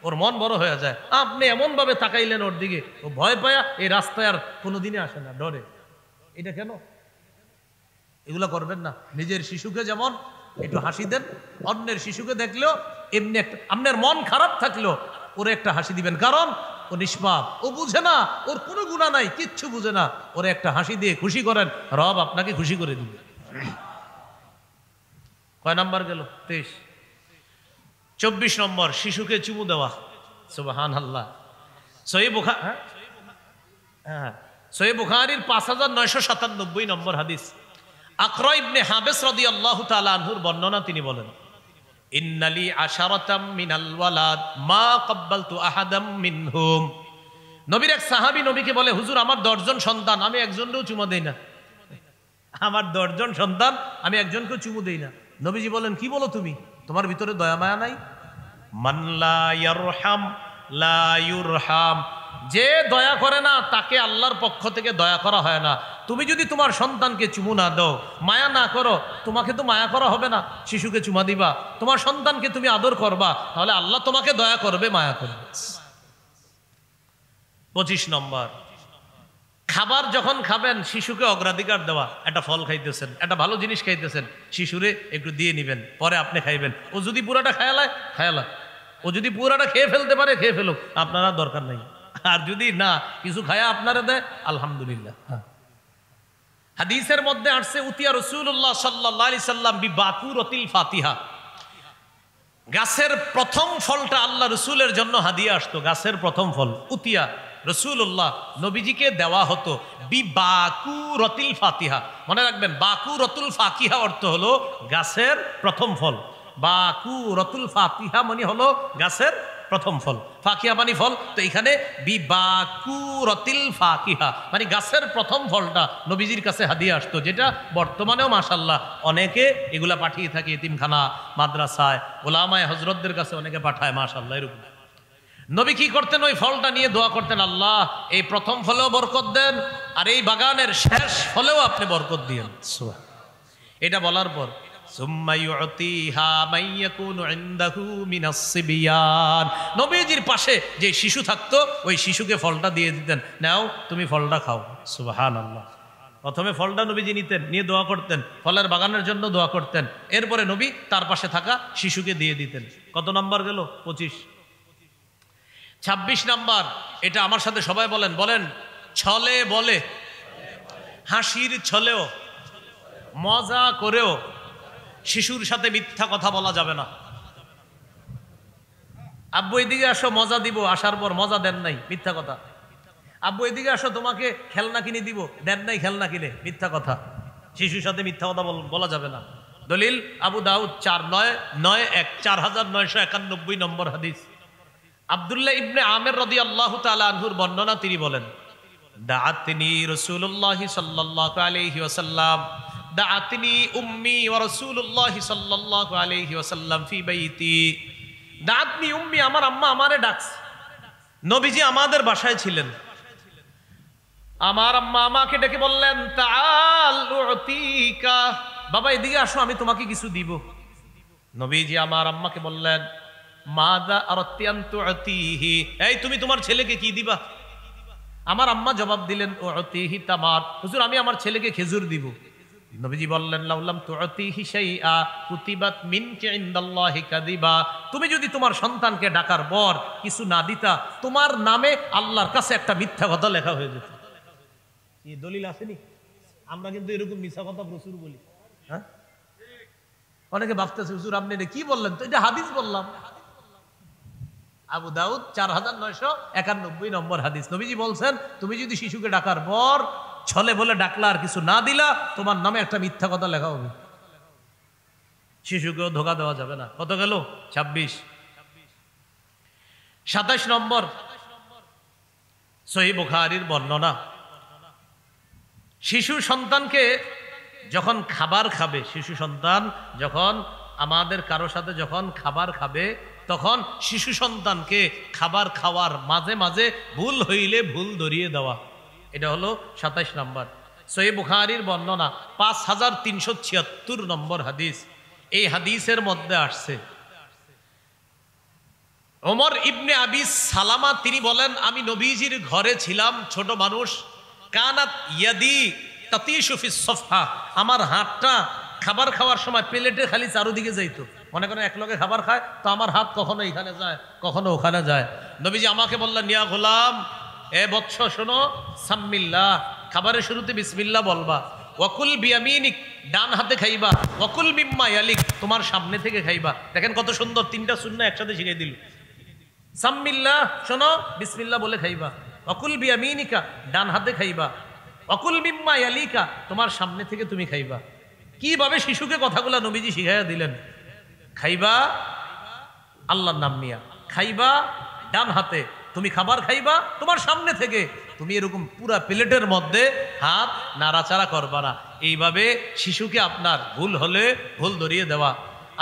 ওর মন বড় হয়ে যায়। আপনি এমন ভাবে তাকাইলেন ওর দিকে, ও ভয় পায়া এই রাস্তায় আর কোনোদিনই আসে না, ডরে। এটা কেন? এগুলা করবেন না। নিজের শিশুকে যেমন একটু হাসি দেন, অন্যের শিশুকে দেখলেও এমনি একটা, আপনার মন খারাপ থাকলেও ওরে একটা হাসি দিবেন, কারণ ও নিষ্পাপ, ও বুঝে না, ওর কোনো গুনাহ নাই, কিচ্ছু বুঝে না, ওরে একটা হাসি দিয়ে খুশি করেন, রব আপনাকে খুশি করে দিবে। কয় নাম্বার গেল? 23। 24 নম্বর, শিশুকে চুমু দেওয়া। সুবহানাল্লাহ। সহিহ বুখারীর 5997 নম্বর হাদিস, আকরা ইবনে হাবিস রাদিয়াল্লাহু তাআলা আনহুর বর্ণনা, তিনি বলেন, ইন্নালি আশারাতাম মিনাল ওয়ালাদ মা ক্বাব্বালতু আহাদাম মিনহুম। নবীর এক সাহাবী নবীকে বলে, হুজুর আমার 10 জন সন্তান, আমি একজনকেও চুমু দেই না। আমার 10 জন সন্তান, আমি একজনকেও চুমু দেই না। নবীজি বলেন, কি বলো তুমি? তোমার ভিতরে দয়া মায়া নাই? মান লা ইয়ারহাম লা ইউরহাম। যে দয়া করে না তাকে আল্লাহর পক্ষ থেকে দয়া করা হয় না। তুমি যদি তোমার সন্তানকে চুমু না দাও, মায়া না করো, তোমাকে তো মায়া করা হবে না। শিশুকে চুমা দিবা, তোমার সন্তানকে তুমি আদর করবা, তাহলে আল্লাহ তোমাকে দয়া করবে, মায়া করবে। 25 নম্বর, খাবার যখন খাবেন শিশুকে অগ্রাধিকার দেওয়া। একটা ফল খাইতেছেন, একটা ভালো জিনিস খাইতেছেন, শিশুরে একটু দিয়ে নিবেন, পরে আপনি খাইবেন। ও যদি পুরাটা খায়ালায়, ও যদি পুরাটা খেয়ে ফেলতে পারে, খেয়ে ফেলুক, আপনারা দরকার নেই। আর যদি না কিছু খায়া আপনারা দেয়, আলহামদুলিল্লাহ। হাদিসের মধ্যে আসছে, উতিয়া রাসূলুল্লাহ সাল্লাল্লাহু আলাইহি সাল্লাম বিবাকুরাতিল ফাতিহা। গাছের প্রথম ফলটা আল্লাহ রসুলের জন্য হাদিয়া আসতো। গাছের প্রথম ফল উতিয়া রসুল্লাহ নবীজিকে দেওয়া হতো বিবাকুরাতিল ফাতিহা। মনে রাখবেন, বাকুরাতুল ফাকিহা অর্থ হলো গাছের প্রথম ফল। বাকুরাতুল ফাতিহা মানে হলো গাছের প্রথম ফল, ফাকিহা মানে ফল। তো এখানে বিবাকুরাতিল ফাকিহা মানে গাছের প্রথম ফলটা নবীজির কাছে হাদিয়া আসতো, যেটা বর্তমানেও মাশাআল্লাহ অনেকে এগুলা পাঠিয়ে থাকে এতিমখানা, মাদ্রাসায়, ওলামায়ে হযরতদের কাছে অনেকে পাঠায়, মাশাআল্লাহ। এরকম নবী কি করতেন? ওই ফলটা নিয়ে দোয়া করতেন, আল্লাহ এই প্রথম ফলেও বরকত দেন, আর এই বাগানের শেষ ফলেও আপনি বরকত দিয়েন। এটা বলার পর নবীজির পাশে যে শিশু থাকতো, ওই শিশুকে ফলটা দিয়ে দিতেন, নাও তুমি ফলটা খাও। সুবহানাল্লাহ। প্রথমে ফলটা নবীজি নিতেন, নিয়ে দোয়া করতেন, ফলের বাগানের জন্য দোয়া করতেন। এরপরে নবী তার পাশে থাকা শিশুকে দিয়ে দিতেন। কত নাম্বার গেল? 25। 26 নাম্বার, এটা আমার সাথে সবাই বলেন, বলেন, ছলে বলে, হাসির ছলেও, মজা করেও শিশুর সাথে মিথ্যা কথা বলা যাবে না। আব্বু এদিকে আসো, মজা দিব, আসার পর মজা দেন নাই, মিথ্যা কথা। আব্বু এদিকে আসো, তোমাকে খেলনা কিনে দিব, দেন নাই খেলনা কিনে, মিথ্যা কথা। শিশুর সাথে মিথ্যা কথা বলা যাবে না। দলিল আবু দাউদ 4991 নম্বর হাদিস। আব্দুল্লাহ ইবনে আমির রাদিয়াল্লাহু তাআলা আনহুর বর্ণনা, তিনি বলেন, দাআতনি রাসূলুল্লাহ সাল্লাল্লাহু আলাইহি ওয়াসাল্লাম, দাআতনি উম্মি ওয়া রাসূলুল্লাহ সাল্লাল্লাহু আলাইহি ওয়াসাল্লাম ফি বাইতি। দাআতনি উম্মি, আমার আম্মা আমারে ডাকছে। নবীজি আমাদের বাসায় ছিলেন, আমার আম্মা আমাকে ডেকে বললেন, তাআল উতিকা, বাবা এদিকে আসো, আমি তোমাকে কিছু দিব। নবীজি আমার আম্মাকে বললেন, মাযা আরাদতি আন তুতিহি, এই তুমি তোমার ছেলেকে কি দিবা? আমার আম্মা জবাব দিলেন, উতিহি তামার, হুজুর আমি আমার ছেলেকে খেজুর দিব। নবীজি বললেন, লাউলাম তুতিহি শাইআ কুতিবাত মিনকা ইনদাল্লাহি কাযিবা, তুমি যদি তোমার সন্তানকে ডাকার পর কিছু না দিতা, তোমার নামে আল্লাহর কাছে একটা মিথ্যা কথা লেখা হয়ে যেত। এই দলিল আসেনি? আমরা কিন্তু এরকম মিথ্যা কথা প্রচুর বলি। হ্যাঁ, অনেকে ভাবতেছে, হুজুর আপনি এটা কি বললেন? তো এটা হাদিস বললাম। আবু দাউদ 4991 নম্বর হাদিস। নবীজি বলছেন, তুমি যদি শিশুকে ডাকার পর ছলে বলে ডাকলা আর কিছু না দিলা, তোমার নামে একটা মিথ্যা কথা লেখা হবে। শিশুকেও ধোকা দেওয়া যাবে না। কত গেল? 26। 27 নম্বর, সহিহ বুখারীর বর্ণনা, শিশু সন্তানকে যখন খাবার খাবে, শিশু সন্তান যখন আমাদের কারো সাথে যখন খাবার খাবে, তখন শিশু সন্তানকে খাবার খাওয়ার মাঝে মাঝে ভুল হইলে ভুল ধরিয়ে দেওয়া। এটা হলো 27 নাম্বার। সহিহ বুখারীর বর্ণনা 5376 নম্বর হাদিস। এই হাদিসের মধ্যে আসছে ওমর ইবনে আবি সালামা তিনি বলেন, আমি নবীজির ঘরে ছিলাম, ছোট মানুষ। কানাত ইয়াদি তাতিশু ফিস সফহা, আমার হাতটা খাবার খাওয়ার সময় প্লেটে খালি চারদিকে যাইতো। মনে করেন এক লগে খাবার খায় তো আমার হাত কখনো এখানে যায় কখনো ওখানে যায়। নবীজি আমাকে বললেন, ইয়া গোলাম, এ বৎস শোনো, সাম্মিল্লাহ, খাবারের শুরুতে বিসমিল্লাহ বলবা। ওয়াকুল বিয়ামিনিক, ডান হাতে খাইবা। ওয়াকুল মিম্মা ইয়ালিক, তোমার সামনে থেকে খাইবা। দেখেন কত সুন্দর, তিনটা সুন্নাহ একসাথে শিখিয়ে দিল। সাম্মিল্লাহ, শোনো, বিসমিল্লাহ বলে খাইবা। ওয়াকুল বিয়ামিনিকা, ডান হাতে খাইবা। ওয়াকুল মিম্মা ইয়ালিকা, তোমার সামনে থেকে তুমি খাইবা। কিভাবে শিশুকে কথাগুলা নবীজি শিখাইয়া দিলেন? খাইবা আল্লাহর নাম নিয়া, খাইবা ডান হাতে, তুমি খাবার খাইবা তোমার সামনে থেকে, তুমি এরকম পুরা প্লেটের মধ্যে হাত নাড়াচাড়া করবা না। এইভাবে শিশুকে আপনার ভুল হলে ভুল ধরিয়ে দেওয়া।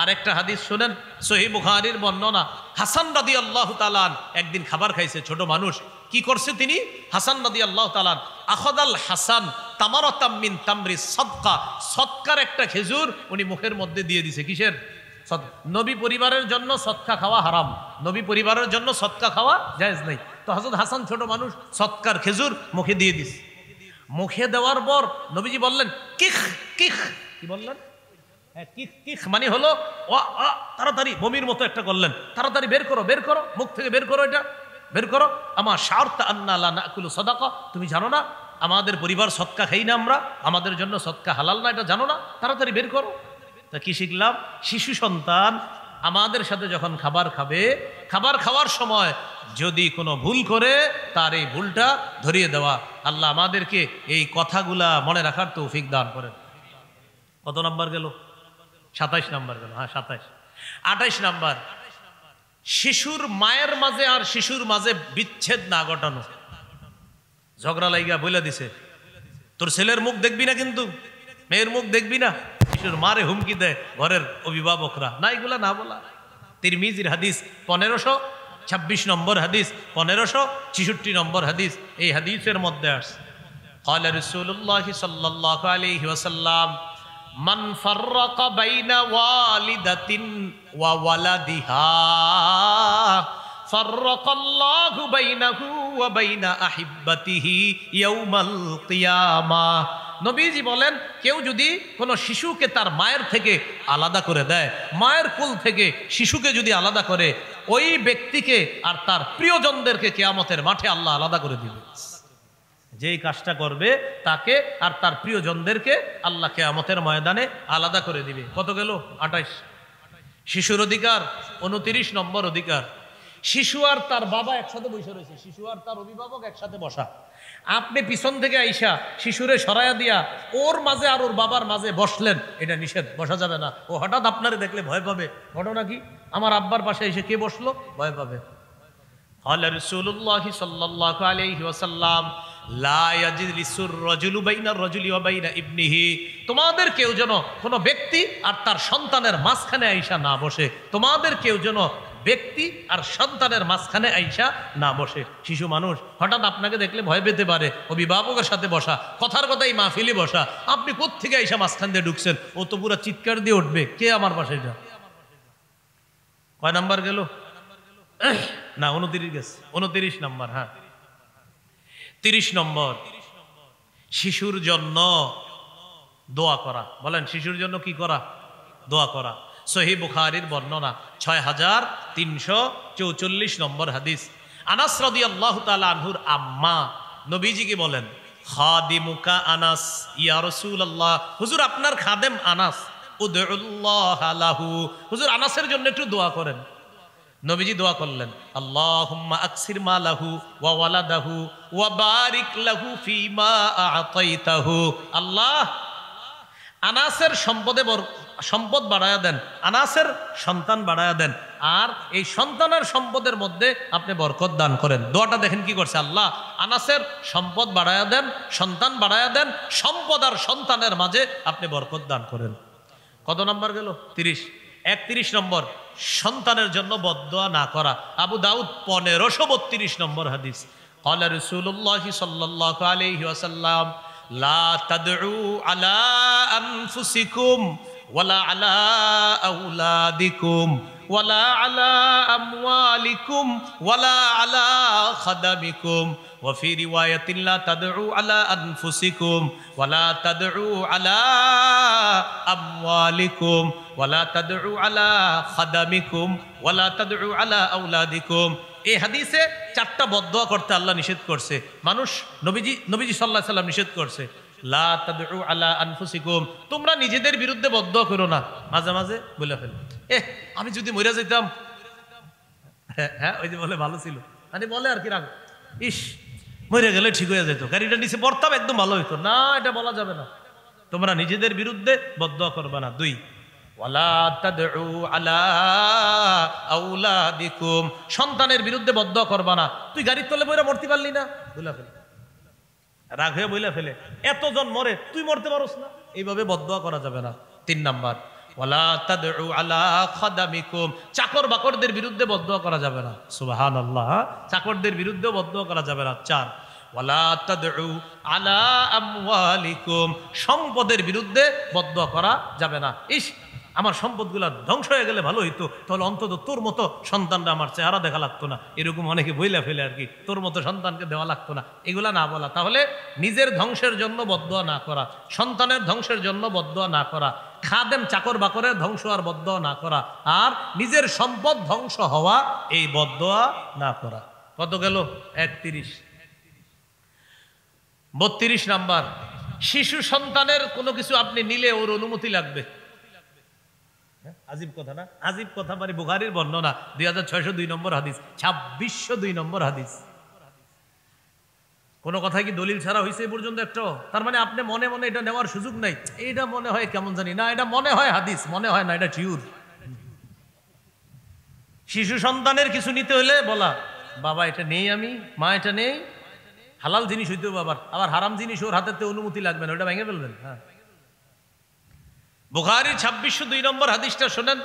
আরেকটা হাদিস শোনেন, সহিহ বুখারীর বর্ণনা। হাসান রাদিয়াল্লাহু তাআলা একদিন খাবার খাইছে, ছোট মানুষ। কি করছে তিনি? হাসান রাদিয়াল্লাহু তাআলা আখাদাল হাসান তামারাতাম মিন তামরি সাদকা, সদকার একটা খেজুর উনি মুখের মধ্যে দিয়ে দিছে। কিসের? নবী পরিবারের জন্য সদকা খাওয়া হারাম, নবী পরিবারের জন্য সদকা খাওয়া জায়েজ নাই। তো হযরত হাসান ছোট মানুষ, সদকার খেজুর মুখে দিয়ে দিস। মুখে দেওয়ার পর নবীজি বললেন, কিখ কিখ। কি বললেন? কিখ কিখ মানে হলো তাড়াতাড়ি বমির মতো একটা করলেন, তাড়াতাড়ি বের করো, বের করো, মুখ থেকে বের করো, এটা বের করো। আমার শারতা আন্না লা নাকুলু সাদাকা, তুমি জানো না আমাদের পরিবার সদকা খাই না আমরা, আমাদের জন্য সদকা হালাল না, এটা জানো না, তাড়াতাড়ি বের করো। তা কি শিখলাম? শিশু সন্তান আমাদের সাথে যখন খাবার খাবে, খাবার খাওয়ার সময় যদি কোনো ভুল করে তার এই ভুলটা ধরিয়ে দেওয়া। আল্লাহ আমাদেরকে এই কথাগুলা মনে রাখার তৌফিক দান করেন। কত নাম্বার গেল? 27 নাম্বার গেল। হ্যাঁ 27। 28 নাম্বার, শিশুর মায়ের মাঝে আর শিশুর মাঝে বিচ্ছেদ না ঘটানো। ঝগড়া লাইগা বইলা দিছে, তোর ছেলের মুখ দেখবি না, কিন্তু মেয়ের মুখ দেখবি না। শিশুর মারে হুমকি দেয় ঘরের অভিভাবকরা, না এগুলা না বলা। তিরমিজির হাদিস 1526 নম্বর হাদিস, 1566 নম্বর হাদিস। এই হাদিসের মধ্যে আসছে, قال رسول الله صلى الله عليه وسلم من فرق بين والدة وولدها فرق الله بينه وبين أحبته يوم القيامة। নবীজি বলেন, কেউ যদি কোনো শিশুকে তার মায়ের থেকে আলাদা করে দেয়, মায়ের কোল থেকে শিশুকে যদি আলাদা করে, ওই ব্যক্তিকে আর তার প্রিয়জনদেরকে কিয়ামতের মাঠে আল্লাহ আলাদা করে দিবে। যেই কাজটা করবে তাকে আর তার প্রিয়জনদেরকে আল্লাহ কিয়ামতের ময়দানে আলাদা করে দিবে। কত গেল? 28। শিশুর অধিকার 29 নম্বর অধিকার। শিশু আর তার বাবা একসাথে বসে রয়েছে, শিশু আর তার অভিভাবক একসাথে বসা। আপনি পিছন থেকে আইসা শিশুরে সরাইয়া দিয়া ওর মাঝে আর ওর বাবার মাঝে বসলেন, এটা নিষেধ, বসা যাবে না। ও হঠাৎ আপনারে দেখলে ভয় পাবে। ঘটনা কি? আমার আব্বার পাশে এসে কে বসলো, ভয় পাবে। قال رسول الله صلى الله عليه وسلم لا يجلس الرجل بين الرجل وبين ابنه। তোমাদের কেউ যেন কোনো ব্যক্তি আর তার সন্তানের মাঝখানে আইসা না বসে। তোমাদের কেউ যেন ব্যক্তি আর সন্তানের মাঝখানে আইসা না বসে। শিশু মানুষ হঠাৎ আপনাকে দেখলে ভয় পেতে পারে। অভিভাবকের সাথে বসা, কথার কথাই মাহফিলে বসা, আপনি কোত্থেকে আইসা মাঝখান দিয়ে ঢুকছেন, ও তো পুরো চিৎকার দিয়ে উঠবে, কে আমার পাশে এটা। কয় নাম্বার গেল? না 29 গেছে, 29 নম্বর। হ্যাঁ 30 নম্বর, শিশুর জন্য দোয়া করা। বলেন, শিশুর জন্য কি করা? দোয়া করা। সহিহ বুখারীর বর্ণনা 6344 নম্বর হাদিস। আনাস রাদিয়াল্লাহু তাআলা আনহুর আম্মা নবীজিকে বলেন, খাদিমুকা আনাস ইয়া রাসূলুল্লাহ, হুজুর আপনার খাদেম আনাস, উদউল্লাহ লাহু, হুজুর আনাসের জন্য একটু দোয়া করেন। নবীজি দোয়া করলেন, আল্লাহুম্মা আকসির মালাহু ওয়া ওয়ালাদাহু ওয়া বারিক লাহু ফীমা আ'তাইতাহু। আল্লাহ আনাসের সম্পদ বাড়ায়া দেন, আনাসের সন্তান বাড়ায়া দেন, আর এই সন্তানের সম্পদের মধ্যে আপনি বরকত দান করেন। দোয়াটা দেখেন কি করছে, আল্লাহ আনাসের সম্পদ বাড়ায়া দেন, সন্তান বাড়ায়া দেন, সম্পদ আর সন্তানের মাঝে আপনি বরকত দান করেন। কত নম্বর গেল? 30। 31 নম্বর, সন্তানের জন্য বদদোয়া না করা। আবু দাউদ 1532 নম্বর হাদিস। قال رسول الله صلى الله عليه وسلم লা তাদউ আলা আনফুসিকুম ওয়ালা আলা আওলাদিকুম ওয়ালা আলা আমওয়ালিকুম ওয়ালা আলা খাদামিকুম ওয়া ফি রিওয়ায়াতিন লা তাদউ আলা আনফুসিকুম ওয়ালা তাদউ আলা আমওয়ালিকুম ওয়ালা তাদউ আলা খাদামিকুম ওয়ালা তাদউ আলা আওলাদিকুম। এই হাদিসে 4টা বদদোয়া করতে আল্লাহ নিষেধ করছে। মানুষ নবীজি সাল্লাল্লাহু আলাইহি সাল্লাম নিষেধ করছে, লা তাদউ আলা আনফুসিকুম, তোমরা নিজেদের বিরুদ্ধে বদদোয়া করো না। মাঝে মাঝে বলে ফেলে, আমি যদি মরে যেতাম, হ্যাঁ ওই যে বলে ভালো ছিল, মানে বলে আর কি রাগ, ইস মরে গেলে ঠিক হয়ে যেত, গাড়িটা নিচে পড়তাম একদম ভালো হইতো না, এটা বলা যাবে না। তোমরা নিজেদের বিরুদ্ধে বদদোয়া করবে না। 2, ওয়ালা তাদউ আলা আওলাদিকুম, সন্তানের বিরুদ্ধে বদদোয়া করবা না। তুই গাড়ির তলে বইরা মরতে পারলি না, বলে ফেলে, রাগ হয়ে বইলা ফেলে, এতজন মরে তুই মরতে পারোস না, এইভাবে বদদোয়া করা যাবে না। 3 নাম্বার, ওয়ালা তাদউ আলা খাদামিকুম, চাকর বাকরদের বিরুদ্ধে বদদোয়া করা যাবে না। সুবহানাল্লাহ, চাকরদের বিরুদ্ধে বদদোয়া করা যাবে না। 4, ওয়ালা তাদউ আলা আমওয়ালিকুম, সম্পদের বিরুদ্ধে বদদোয়া করা যাবে না। ইস আমার সম্পদগুলো ধ্বংস হয়ে গেলে ভালো হইতো, তাহলে অন্তত তোর মতো সন্তানরা আমার চেহারা দেখা লাগতো না, এরকম অনেকে বইলা ফেলে আর কি, তোর মতো সন্তানকে দেওয়া লাগতো না, এগুলা না বলা। তাহলে নিজের ধ্বংসের জন্য বদদোয়া না করা, সন্তানের ধ্বংসের জন্য বদদোয়া না করা, খাদেম চাকর বাকরের ধ্বংস আর বদদোয়া না করা, আর নিজের সম্পদ ধ্বংস হওয়া, এই বদদোয়া না করা। কত গেল? 31। 32 নাম্বার, শিশু সন্তানের কোনো কিছু আপনি নিলে ওর অনুমতি লাগবে। আজীব কথা না? আজীব কথা, মানে বুখারীর বর্ণনা 2602 নম্বর হাদিস, 2602 নম্বর হাদিস। কোন কথা কি দলিল ছাড়া হয়েছে এই পর্যন্ত একটা? তার মানে আপনি মনে মনে এটা নেওয়ার সুযোগ নাই, এটা মনে হয় কেমন জানি না, এটা মনে হয় হাদিস, মনে হয় না, এটা শিউর। শিশু সন্তানের কিছু নিতে হলে বলা, বাবা এটা নেই, আমি মা এটা নেই, হালাল জিনিস হইতে হবে, আবার হারাম জিনিস ওর হাতে অনুমতি লাগবে না, ওটা ভেঙে ফেলবেন। হ্যাঁ, বুখারীর 2602 নম্বর হাদিসটা শোনেন।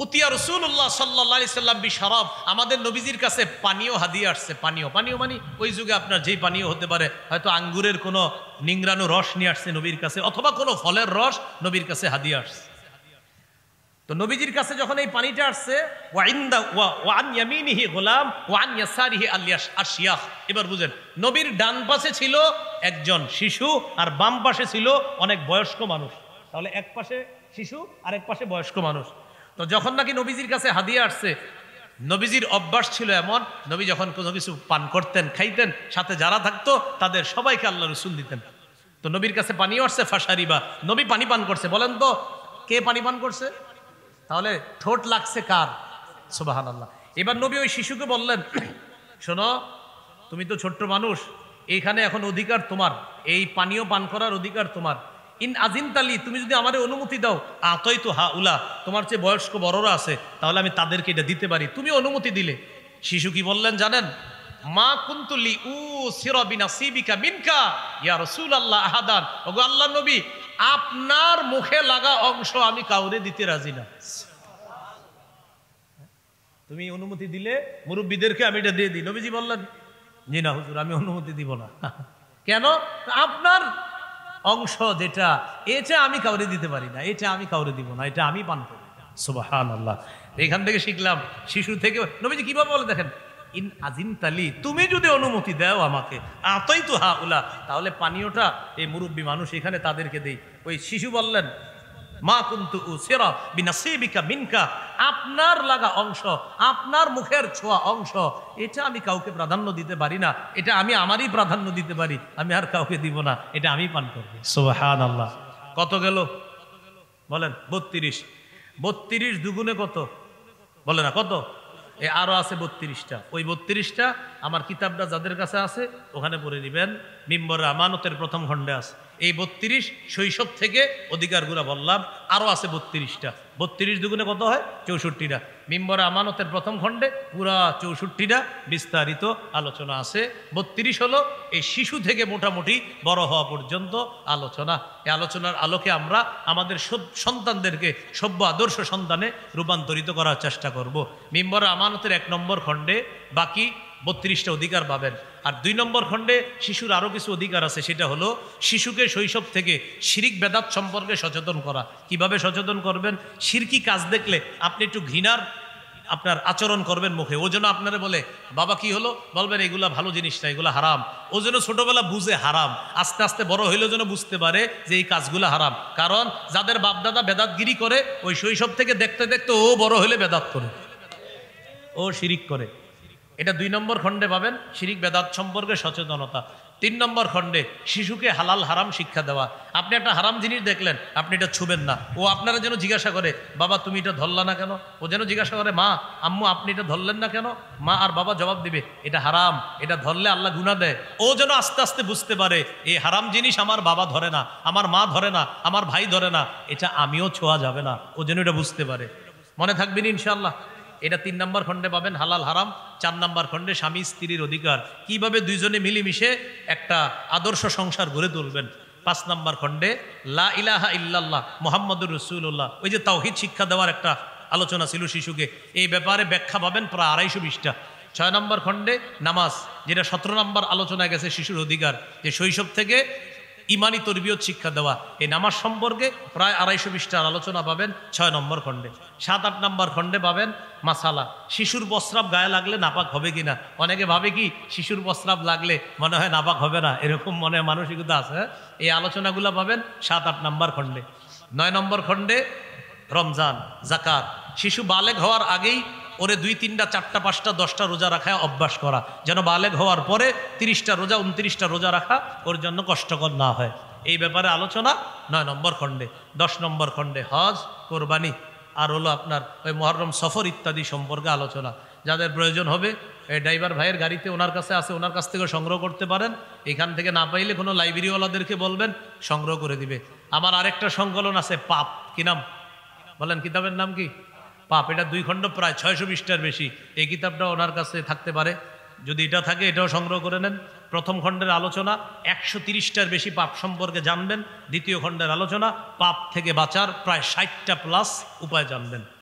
উতিয়া রাসূলুল্লাহ সাল্লাল্লাহু আলাইহি সাল্লাম বিশরাব, আমাদের নবীজির কাছে পানীয় হাদিয়া আসছে। পানীয় মানে ওই যুগে আপনার যেই পানীয় হতে পারে, হয়তো আঙ্গুরের কোনো নিংড়ানো রস নিয়ে আসছে নবীর কাছে, অথবা কোনো ফলের রস নবীর কাছে হাদিয়া আসছে। তো নবীজির কাছে যখন এই পানিটা আসছে, ওয়া আন ইয়ামিনিহি গোলাম ওয়া আন ইয়াসারিহি আশিয়াখ। এবার বুঝেন, নবীর ডান পাশে ছিল একজন শিশু আর বাম পাশে ছিল অনেক বয়স্ক মানুষ। তাহলে এক পাশে শিশু আর এক পাশে বয়স্ক মানুষ। তো যখন নাকি নবীজির কাছে হাদিয়া আসছে, নবীজির অভ্যাস ছিল এমন, নবী যখন কোনো কিছু পান করতেন, খাইতেন, সাথে যারা থাকতো তাদের সবাইকে আল্লাহ রাসূল দিতেন। তো নবীর কাছে পানিও আসছে, ফাশারিবা, নবী পানি পান করছে। বলেন তো কে পানি পান করছে? তাহলে ঠোঁট লাগছে কার? সুবহানাল্লাহ। এবার নবী ওই শিশুকে বললেন, শোনো, তুমি তো ছোট্ট মানুষ, এইখানে এখন অধিকার তোমার, এই পানীয় পান করার অধিকার তোমার। ইন আজিনতালি, তুমি যদি আমারে অনুমতি দাও, আতই তো হা উলা, তোমার চেয়ে বয়স্ক বড়রা আছে, তাহলে আমি তাদেরকে এটা দিতে পারি, তুমি অনুমতি দিলে। শিশু কি বললেন জানেন? মা কুনতুলি উসিরা বিনাসিবিকা মিনকা ইয়া রাসূলুল্লাহ আহাদান, ওগো আল্লাহর নবী, আপনার মুখে লাগা অংশ আমি কাউরে দিতে রাজি না। তুমি অনুমতি দিলে মুরব্বীদেরকে আমি এটা দিয়ে দিই। নবীজি বললেন, জি না হুজুর, আমি অনুমতি দিব না। কেন? আপনার অংশ যেটা, এটা আমি কাউরে দিতে পারি না, এটা আমি কাউরে দিব না, এটা আমি পান করি। সুবহানাল্লাহ। এখান থেকে শিখলাম, শিশু থেকে নবীজি কিভাবে বলে দেখেন, ইন আজিনতালি, তুমি যদি অনুমতি দাও আমাকে, আতই তো হা উলা, তাহলে পানীয়টা এই মুরব্বী মানুষ এখানে তাদেরকে দেই। ওই শিশু বললেন, মা কুনতু উসিরা বিনাসিবিকা মিনকা, আপনার লাগা অংশ, আপনার মুখের ছোঁয়া অংশ, এটা আমি কাউকে প্রাধান্য দিতে পারি না, এটা আমি আমারই প্রাধান্য দিতে পারি, আমি আর কাউকে দিব না, এটা আমি পান করব। সুবহানাল্লাহ। কত গেল বলেন? 32। 32 দুগুণে কত? বলে না কত? আরো আছে 32টা। ওই 32টা আমার কিতাবটা যাদের কাছে আছে ওখানে পড়ে নিবেন, মিম্বরে আমানতের প্রথম খণ্ডে আছে। এই 32 শৈশব থেকে অধিকারগুলো বললাম, আরো আছে 32টা। 32 দুগুণে কত হয়? 64টা। মিম্বরে আমানতের প্রথম খণ্ডে পুরা 64টা বিস্তারিত আলোচনা আছে। 32 হলো এই শিশু থেকে মোটামুটি বড় হওয়া পর্যন্ত আলোচনা। এই আলোচনার আলোকে আমরা আমাদের সন্তানদেরকে সভ্য আদর্শ সন্তানে রূপান্তরিত করার চেষ্টা করব। মিম্বরে আমানতের 1 নম্বর খণ্ডে বাকি 32টা অধিকার পাবেন। আর 2 নম্বর খণ্ডে শিশুর আরও কিছু অধিকার আছে, সেটা হলো শিশুকে শৈশব থেকে শিরিক বেদাত সম্পর্কে সচেতন করা। কিভাবে সচেতন করবেন? শিরকি কাজ দেখলে আপনি একটু ঘৃণার আপনার আচরণ করবেন মুখে। ও যেন আপনারা বলে বাবা কি হলো, বলবেন এগুলা ভালো জিনিস না, এগুলো হারাম। ও যেন ছোটবেলা বুঝে হারাম, আস্তে আস্তে বড় হইলেও যেন বুঝতে পারে যে এই কাজগুলো হারাম। কারণ যাদের বাপদাদা বেদাতগিরি করে, ওই শৈশব থেকে দেখতে দেখতে ও বড় হইলে বেদাত করে, ও শিরিক করে। এটা 2 নম্বর খণ্ডে পাবেন, শিরিক বেদাত সম্পর্কে সচেতনতা। 3 নম্বর খণ্ডে শিশুকে হালাল হারাম শিক্ষা দেওয়া। আপনি একটা হারাম জিনিস দেখলেন, আপনি এটা ছুবেন না। ও আপনারা যেন জিজ্ঞাসা করে বাবা তুমি এটা ধরলা না কেন, ও যেন জিজ্ঞাসা করে মা আম্মু আপনি এটা ধরলেন না কেন। মা আর বাবা জবাব দিবে এটা হারাম, এটা ধরলে আল্লাহ গুনাহ দেয়। ও যেন আস্তে আস্তে বুঝতে পারে এই হারাম জিনিস আমার বাবা ধরে না, আমার মা ধরে না, আমার ভাই ধরে না, এটা আমিও ছোঁয়া যাবে না। ও যেন এটা বুঝতে পারে। মনে থাকবেন ইনশাআল্লাহ। এটা 3 নম্বর খণ্ডে পাবেন হালাল হারাম। 4 নম্বর খণ্ডে স্বামী স্ত্রীর অধিকার, কিভাবে দুইজনে মিলেমিশে একটা আদর্শ সংসার গড়ে তুলবেন। 5 নম্বর খণ্ডে লা ইলাহা ইল্লাল্লাহ মুহাম্মাদুর রাসূলুল্লাহ, ওই যে তাওহীদ শিক্ষা দেওয়ার একটা আলোচনা ছিল শিশুকে, এই ব্যাপারে ব্যাখ্যা পাবেন প্রায় 250টা। 6 নম্বর খণ্ডে নামাজ, যেটা 17 নম্বর আলোচনায় গেছে শিশুর অধিকার, যে শৈশব থেকে ইমানি তরবিয়ত শিক্ষা দেওয়া। এই নামাজ সম্পর্কে প্রায় 250টার আলোচনা পাবেন 6 নম্বর খণ্ডে। 7-8 নম্বর খণ্ডে পাবেন মাসালা, শিশুর প্রস্রাব গায়ে লাগলে নাপাক হবে কিনা। অনেকে ভাবে কি শিশুর প্রস্রাব লাগলে মনে হয় নাপাক হবে না, এরকম মনে মানসিকতা আছে। এই আলোচনাগুলো পাবেন 7-8 নম্বর খণ্ডে। 9 নম্বর খণ্ডে রমজান, জাকাত, শিশু বালেগ হওয়ার আগেই ওরে 2, 3, 4, 5, 10টা রোজা রাখা অভ্যাস করা, যেন বালেগ হওয়ার পরে 30টা রোজা 29টা রোজা রাখা ওর জন্য কষ্টকর না হয়। এই ব্যাপারে আলোচনা 9 নম্বর খণ্ডে। 10 নম্বর খণ্ডে হজ, কোরবানি আর হলো আপনার ওই মুহররম সফর ইত্যাদি সম্পর্কে আলোচনা। যাদের প্রয়োজন হবে এই ড্রাইভার ভাইয়ের গাড়িতে ওনার কাছে আছে, ওনার কাছ থেকে সংগ্রহ করতে পারেন। এখান থেকে না পাইলে কোনো লাইব্রেরিওয়ালাদেরকে বলবেন, সংগ্রহ করে দিবে। আমার আরেকটা সংকলন আছে পাপ, কি নাম বলেন, কিতাবের নাম কি? পাপ। এটা 2 খণ্ড, প্রায় 620টার বেশি। এই কিতাবটা ওনার কাছে থাকতে পারে, যদি এটা থাকে এটাও সংগ্রহ করে নেন। প্রথম খণ্ডের আলোচনা 130টার বেশি পাপ সম্পর্কে জানবেন। দ্বিতীয় খণ্ডের আলোচনা পাপ থেকে বাঁচার প্রায় 60টা প্লাস উপায় জানবেন।